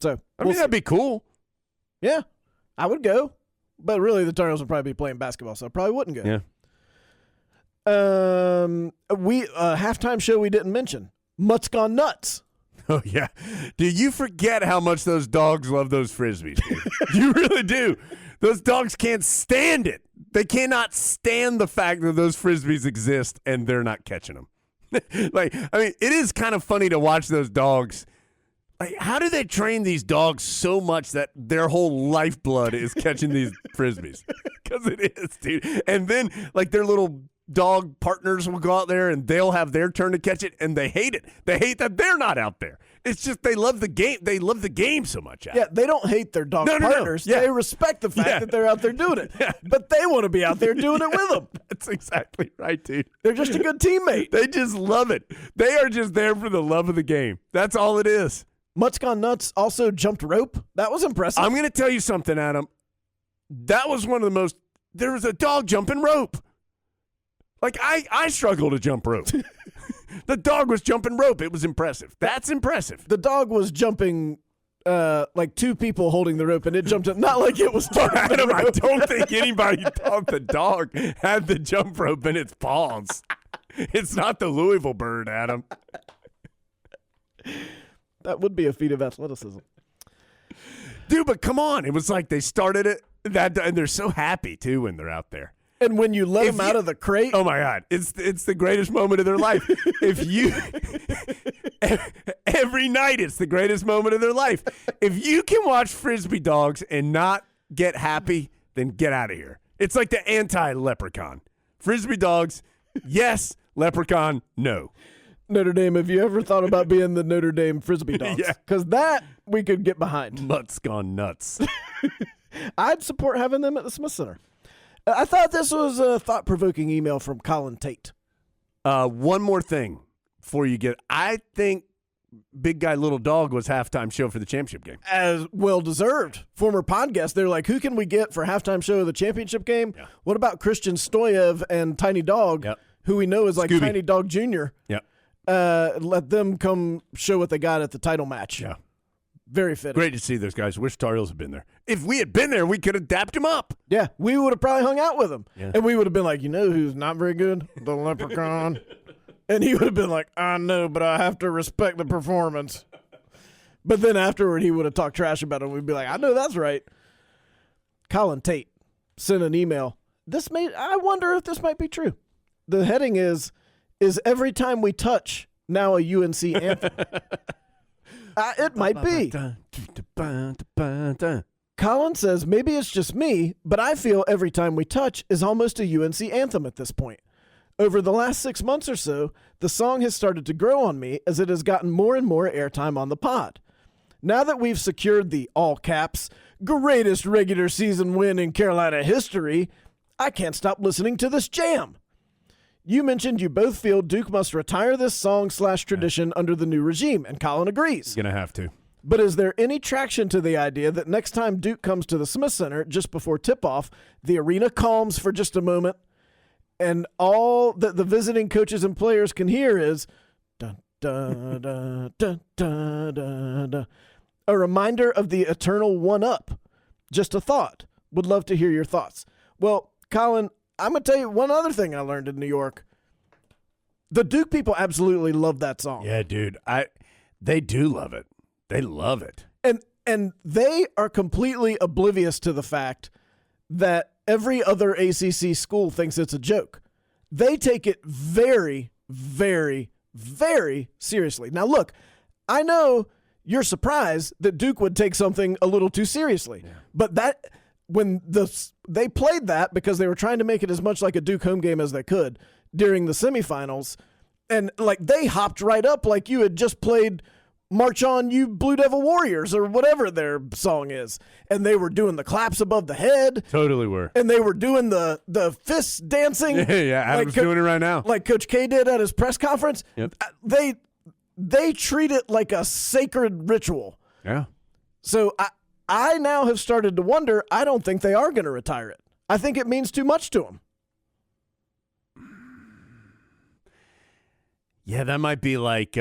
So I mean, that'd be cool. Yeah, I would go. But really, the Tar Heels would probably be playing basketball, so I probably wouldn't go. Yeah. Halftime show we didn't mention. Mutt's Gone Nuts. Oh, yeah. Dude, you forget how much those dogs love those Frisbees, dude. You really do. Those dogs can't stand it. They cannot stand the fact that those Frisbees exist and they're not catching them. It is kind of funny to watch those dogs. Like, how do they train these dogs so much that their whole lifeblood is catching these Frisbees? Because it is, dude. And then, their little dog partners will go out there and they'll have their turn to catch it, and they hate it. They hate that they're not out there. It's just they love the game. They love the game so much. Yeah, they don't hate their dog partners. No. Yeah. They respect the fact that they're out there doing it. Yeah. But they want to be out there doing it with them. That's exactly right, dude. They're just a good teammate. They just love it. They are just there for the love of the game. That's all it is. Mutt's Gone Nuts also jumped rope. That was impressive. I'm going to tell you something, Adam. That was one of the most – there was a dog jumping rope. I struggle to jump rope. The dog was jumping rope. It was impressive. That's impressive. The dog was jumping like 2 people holding the rope, and it jumped up. Not like it was Adam, I don't think anybody thought the dog had the jump rope in its paws. It's not the Louisville bird, Adam. That would be a feat of athleticism. Dude, but come on. It was like they started it, and they're so happy, too, when they're out there. And when you let them out of the crate. Oh, my God. It's the greatest moment of their life. Every night it's the greatest moment of their life. If you can watch Frisbee dogs and not get happy, then get out of here. It's like the anti-leprechaun. Frisbee dogs, yes. Leprechaun, no. Notre Dame, have you ever thought about being the Notre Dame Frisbee dogs? Yeah. Because that we could get behind. Mutt's Gone Nuts. I'd support having them at the Smith Center. I thought this was a thought-provoking email from Colin Tate. One more thing before you get – I think Big Guy Little Dog was halftime show for the championship game. As well-deserved. Former podcast, they're like, who can we get for halftime show of the championship game? Yeah. What about Christian Stoyev and Tiny Dog, who we know is like Scooby. Tiny Dog Jr.? Yep. Let them come show what they got at the title match. Yeah. Very fitting. Great to see those guys. Wish Tar Heels had been there. If we had been there, we could have dapped him up. Yeah, we would have probably hung out with him. Yeah. And we would have been like, you know who's not very good? The Leprechaun. And he would have been like, I know, but I have to respect the performance. But then afterward, he would have talked trash about him. We'd be like, I know that's right. Colin Tate sent an email. I wonder if this might be true. The heading is every time we touch now a UNC anthem? It might be. Colin says, maybe it's just me, but I feel every time we touch is almost a UNC anthem at this point. Over the last 6 months or so, the song has started to grow on me as it has gotten more and more airtime on the pod. Now that we've secured the all caps, greatest regular season win in Carolina history, I can't stop listening to this jam. You mentioned you both feel Duke must retire this song/tradition under the new regime, and Colin agrees. Going to have to. But is there any traction to the idea that next time Duke comes to the Smith Center, just before tip-off, the arena calms for just a moment, and all that the visiting coaches and players can hear is dun, dun, dun, dun, dun, dun, dun, a reminder of the eternal one-up? Just a thought. Would love to hear your thoughts. Well, Colin, I'm going to tell you one other thing I learned in New York. The Duke people absolutely love that song. Yeah, dude. They do love it. They love it. And they are completely oblivious to the fact that every other ACC school thinks it's a joke. They take it very, very, very seriously. Now, look, I know you're surprised that Duke would take something a little too seriously, but when they played that because they were trying to make it as much like a Duke home game as they could during the semifinals, and like they hopped right up like you had just played March On You Blue Devil Warriors or whatever their song is, and they were doing the claps above the head. Totally were. And they were doing the fist dancing. Yeah, Adam's doing it right now. Like Coach K did at his press conference. Yep. They treat it like a sacred ritual. Yeah. So I now have started to wonder, I don't think they are going to retire it. I think it means too much to them. Yeah, that might be like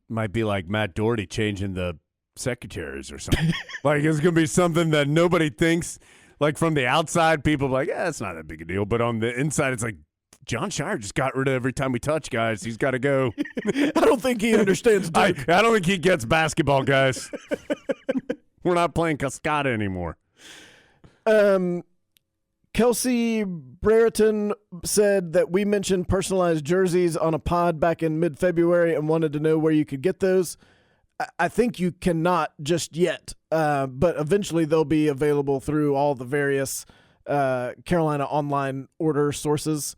Matt Doherty changing the secretaries or something. Like it's going to be something that nobody thinks. Like from the outside, people are like, yeah, it's not that big a deal. But on the inside, it's like, John Shire just got rid of every time we touch, guys. He's got to go. I don't think he understands Duke. I don't think he gets basketball, guys. We're not playing Cascada anymore. Kelsey Brereton said that we mentioned personalized jerseys on a pod back in mid-February and wanted to know where you could get those. I think you cannot just yet, but eventually they'll be available through all the various Carolina online order sources.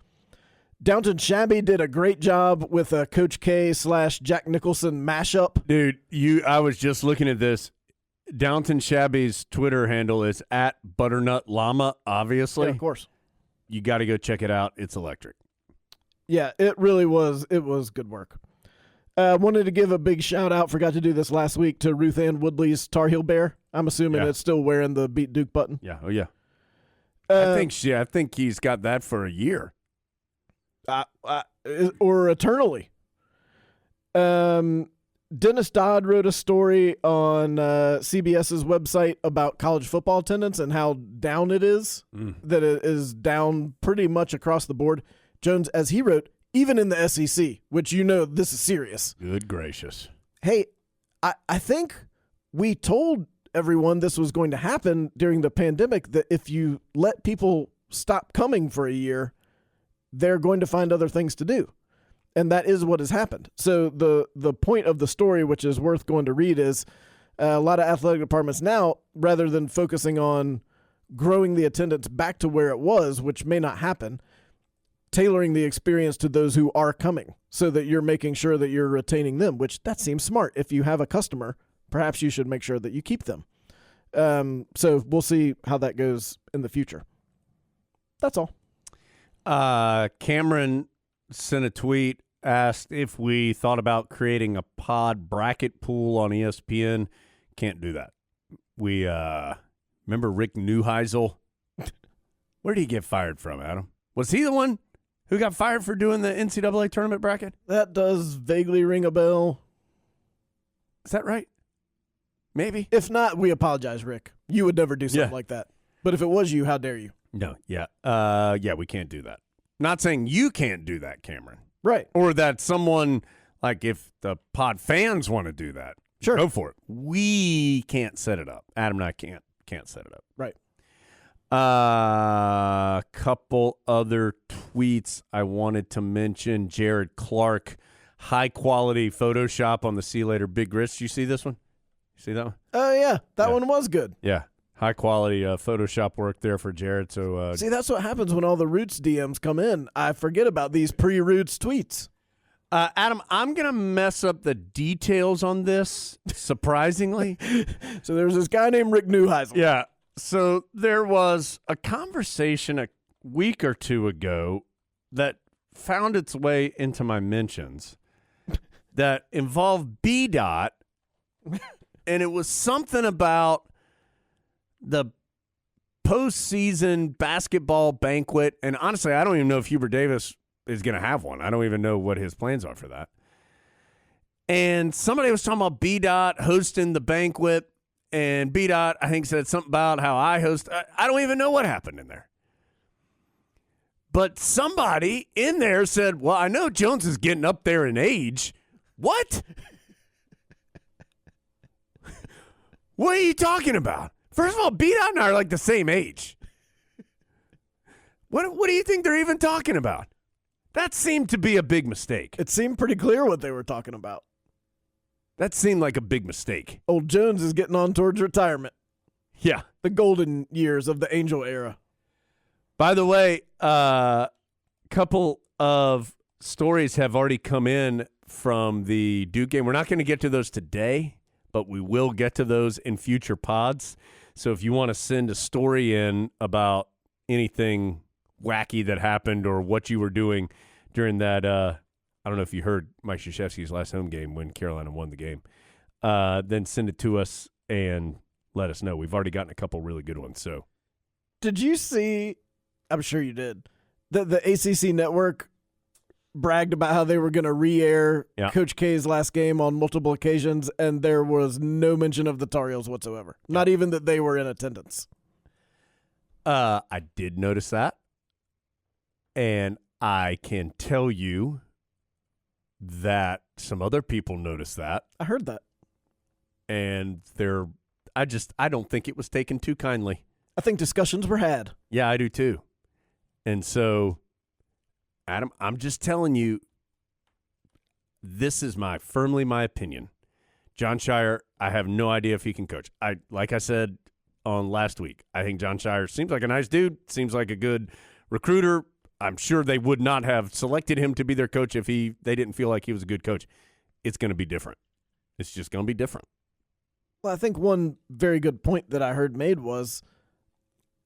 Downton Shabby did a great job with a Coach K / Jack Nicholson mashup. Dude, I was just looking at this. Downton Shabby's Twitter handle is @Butternut Llama, obviously. Yeah, of course. You got to go check it out. It's electric. Yeah, it really was. It was good work. Wanted to give a big shout out, forgot to do this last week, to Ruth Ann Woodley's Tar Heel Bear. I'm assuming it's still wearing the Beat Duke button. Yeah, oh yeah. I think he's got that for a year. Or eternally. Dennis Dodd wrote a story on CBS's website about college football attendance and how down it is, that it is down pretty much across the board. Jones, as he wrote, even in the SEC, which this is serious. Good gracious. Hey, I think we told everyone this was going to happen during the pandemic, that if you let people stop coming for a year, they're going to find other things to do. And that is what has happened. So the point of the story, which is worth going to read, is a lot of athletic departments now, rather than focusing on growing the attendance back to where it was, which may not happen, tailoring the experience to those who are coming so that you're making sure that you're retaining them, which that seems smart. If you have a customer, perhaps you should make sure that you keep them. So we'll see how that goes in the future. That's all. Cameron sent a tweet, asked if we thought about creating a pod bracket pool on ESPN. Can't do that. We remember Rick Neuheisel? Where did he get fired from, Adam? Was he the one who got fired for doing the NCAA tournament bracket? That does vaguely ring a bell. Is that right? Maybe. If not, we apologize, Rick. You would never do something like that. But if it was you, how dare you? No, yeah. We can't do that. Not saying you can't do that, Cameron. Right. Or that someone, like if the pod fans want to do that, sure, go for it. We can't set it up. Adam and I can't set it up. Right. Couple other tweets I wanted to mention. Jared Clark, high-quality Photoshop on the See You Later Big Grits. You see this one? You see that one? Oh, yeah. That one was good. Yeah. High-quality Photoshop work there for Jared. So see, that's what happens when all the Roots DMs come in. I forget about these pre-Roots tweets. Adam, I'm going to mess up the details on this, surprisingly. So there's this guy named Rick Neuheisel. Yeah. So there was a conversation a week or two ago that found its way into my mentions that involved B-Dot, and it was something about the postseason basketball banquet. And honestly, I don't even know if Hubert Davis is going to have one. I don't even know what his plans are for that. And somebody was talking about B-Dot hosting the banquet, and B-Dot, I think, said something about how I host. I don't even know what happened in there. But somebody in there said, well, I know Jones is getting up there in age. What? What are you talking about? First of all, B-Dot and I are like the same age. What do you think they're even talking about? That seemed to be a big mistake. It seemed pretty clear what they were talking about. That seemed like a big mistake. Old Jones is getting on towards retirement. Yeah. The golden years of the Angel era. By the way, couple of stories have already come in from the Duke game. We're not going to get to those today, but we will get to those in future pods. So if you want to send a story in about anything wacky that happened or what you were doing during that, I don't know if you heard Mike Krzyzewski's last home game when Carolina won the game, then send it to us and let us know. We've already gotten a couple really good ones. So, did you see, I'm sure you did, that the ACC network bragged about how they were going to re-air Coach K's last game on multiple occasions, and there was no mention of the Tar Heels whatsoever. Yeah. Not even that they were in attendance. I did notice that, and I can tell you that some other people noticed that. I heard that. And I don't think it was taken too kindly. I think discussions were had. Yeah, I do too. And so, Adam, I'm just telling you, this is firmly my opinion. Jon Scheyer, I have no idea if he can coach. Like I said on last week, I think Jon Scheyer seems like a nice dude, seems like a good recruiter. I'm sure they would not have selected him to be their coach if they didn't feel like he was a good coach. It's going to be different. It's just going to be different. Well, I think one very good point that I heard made was,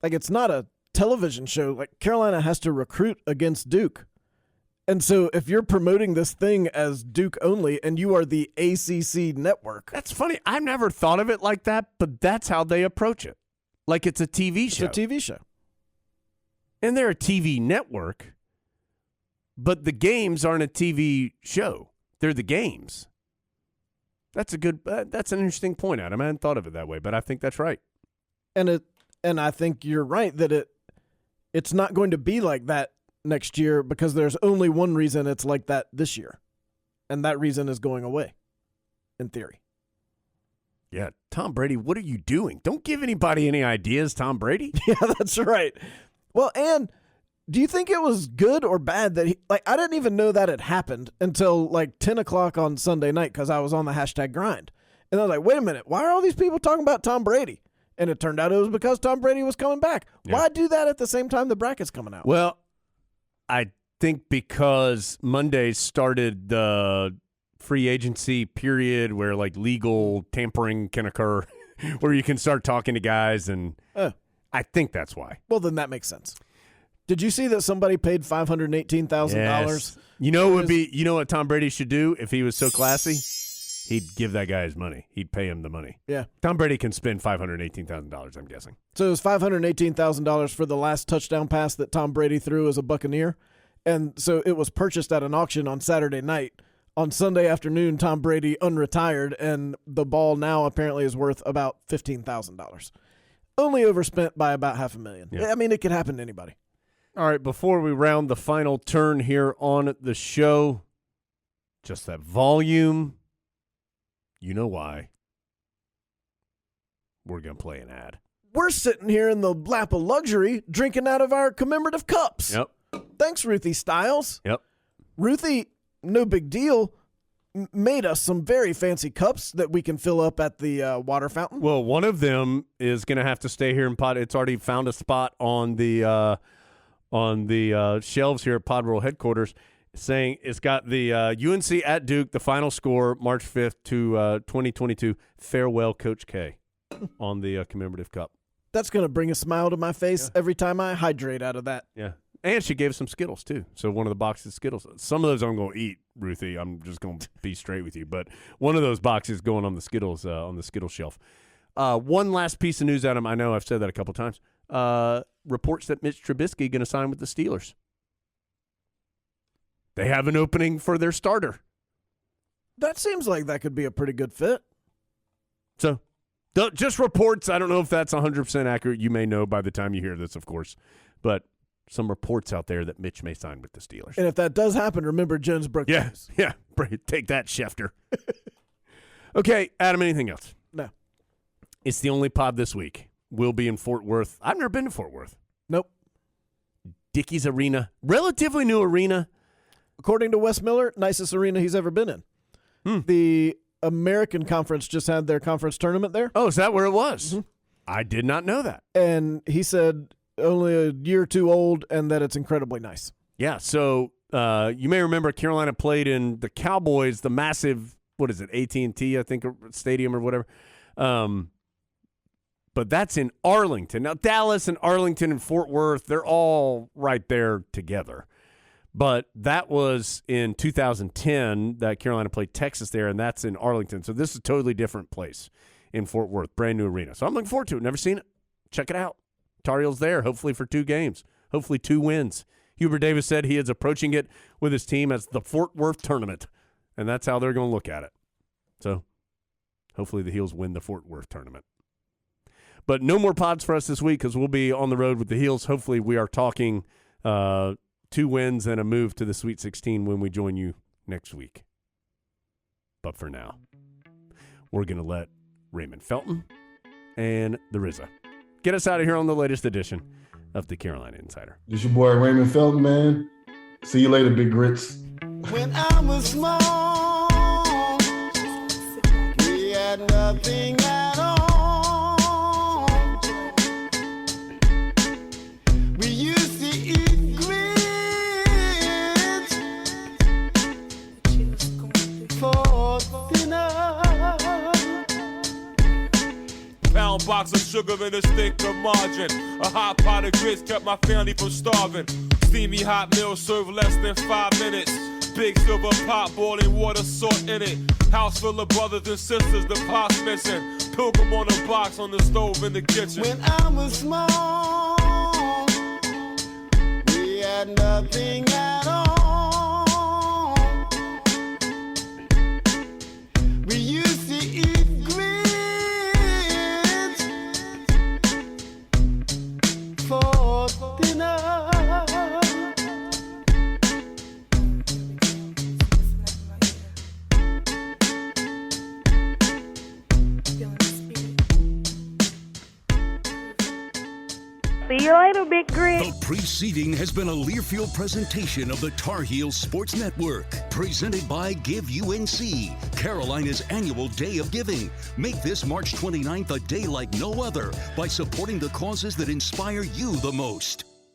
like, it's not a television show. Like, Carolina has to recruit against Duke. And so if you're promoting this thing as Duke only and you are the ACC network. That's funny. I've never thought of it like that, but that's how they approach it. Like it's a TV show. It's a TV show. And they're a TV network, but the games aren't a TV show. They're the games. That's that's an interesting point, Adam. I hadn't thought of it that way, but I think that's right. And I think you're right that it's not going to be like that next year because there's only one reason it's like that this year, and that reason is going away, in theory. Yeah, Tom Brady, what are you doing? Don't give anybody any ideas, Tom Brady. Yeah, that's right. Well, and do you think it was good or bad that I didn't even know that had happened until like 10 o'clock on Sunday night because I was on the #grind. And I was like, wait a minute, why are all these people talking about Tom Brady? And it turned out it was because Tom Brady was coming back. Yeah. Why do that at the same time the bracket's coming out? Well, I think because Monday started the free agency period where like legal tampering can occur, where you can start talking to guys, and I think that's why. Well, then that makes sense. Did you see that somebody paid $518,000? Yes. You know what Tom Brady should do if he was so classy? He'd give that guy his money. He'd pay him the money. Yeah. Tom Brady can spend $518,000, I'm guessing. So it was $518,000 for the last touchdown pass that Tom Brady threw as a Buccaneer. And so it was purchased at an auction on Saturday night. On Sunday afternoon, Tom Brady unretired, and the ball now apparently is worth about $15,000. Only overspent by about $500,000. Yeah. I mean, it could happen to anybody. All right, before we round the final turn here on the show, just that volume. You know why. We're going to play an ad. We're sitting here in the lap of luxury drinking out of our commemorative cups. Yep. Thanks, Ruthie Styles. Yep. Ruthie, no big deal, made us some very fancy cups that we can fill up at the water fountain. Well, one of them is going to have to stay here in Pod. It's already found a spot on the shelves here at Pod World headquarters, saying it's got the UNC at Duke, the final score, March 5th to 2022. Farewell, Coach K, on the commemorative cup. That's going to bring a smile to my face every time I hydrate out of that. Yeah. And she gave us some Skittles, too. So one of the boxes of Skittles. Some of those I'm going to eat, Ruthie. I'm just going to be straight with you. But one of those boxes going on the Skittles shelf. One last piece of news, Adam. I know I've said that a couple times. Reports that Mitch Trubisky going to sign with the Steelers. They have an opening for their starter. That seems like that could be a pretty good fit. So, just reports. I don't know if that's 100% accurate. You may know by the time you hear this, of course. But some reports out there that Mitch may sign with the Steelers. And if that does happen, remember Jones broke the news. Yeah. Take that, Schefter. Okay, Adam, anything else? No. It's the only pod this week. We'll be in Fort Worth. I've never been to Fort Worth. Nope. Dickies Arena. Relatively new arena. According to Wes Miller, nicest arena he's ever been in. The American Conference just had their conference tournament there. Oh, is that where it was? Mm-hmm. I did not know that. And he said only a year or two old and that it's incredibly nice. Yeah, so you may remember Carolina played in the Cowboys, the massive, what is it, AT&T, I think, stadium or whatever. But that's in Arlington. Now, Dallas and Arlington and Fort Worth, they're all right there together. But that was in 2010 that Carolina played Texas there, and that's in Arlington. So this is a totally different place in Fort Worth, brand new arena. So I'm looking forward to it. Never seen it. Check it out. Tar Heels there, hopefully for 2 games, hopefully 2 wins. Hubert Davis said he is approaching it with his team as the Fort Worth Tournament, and that's how they're going to look at it. So hopefully the Heels win the Fort Worth Tournament. But no more pods for us this week because we'll be on the road with the Heels. Hopefully we are talking 2 wins and a move to the Sweet 16 when we join you next week. But for now, we're going to let Raymond Felton and the RZA get us out of here on the latest edition of the Carolina Insider. This your boy Raymond Felton, man. See you later, Big Grits. When I was small, we had nothing at all. We used to eat grits for dinner. Pound box of sugar and a stick of margarine. A hot pot of grits kept my family from starving. Steamy hot meal served less than 5 minutes. Big silver pot, boiling water, salt in it. House full of brothers and sisters, the pot's missing. Pilgrim on a box on the stove in the kitchen. When I was small, we had nothing at all. We used to eat grits for dinner. See you later, Big Grit. The preceding has been a Learfield presentation of the Tar Heels Sports Network, presented by Give UNC, Carolina's annual Day of Giving. Make this March 29th a day like no other by supporting the causes that inspire you the most.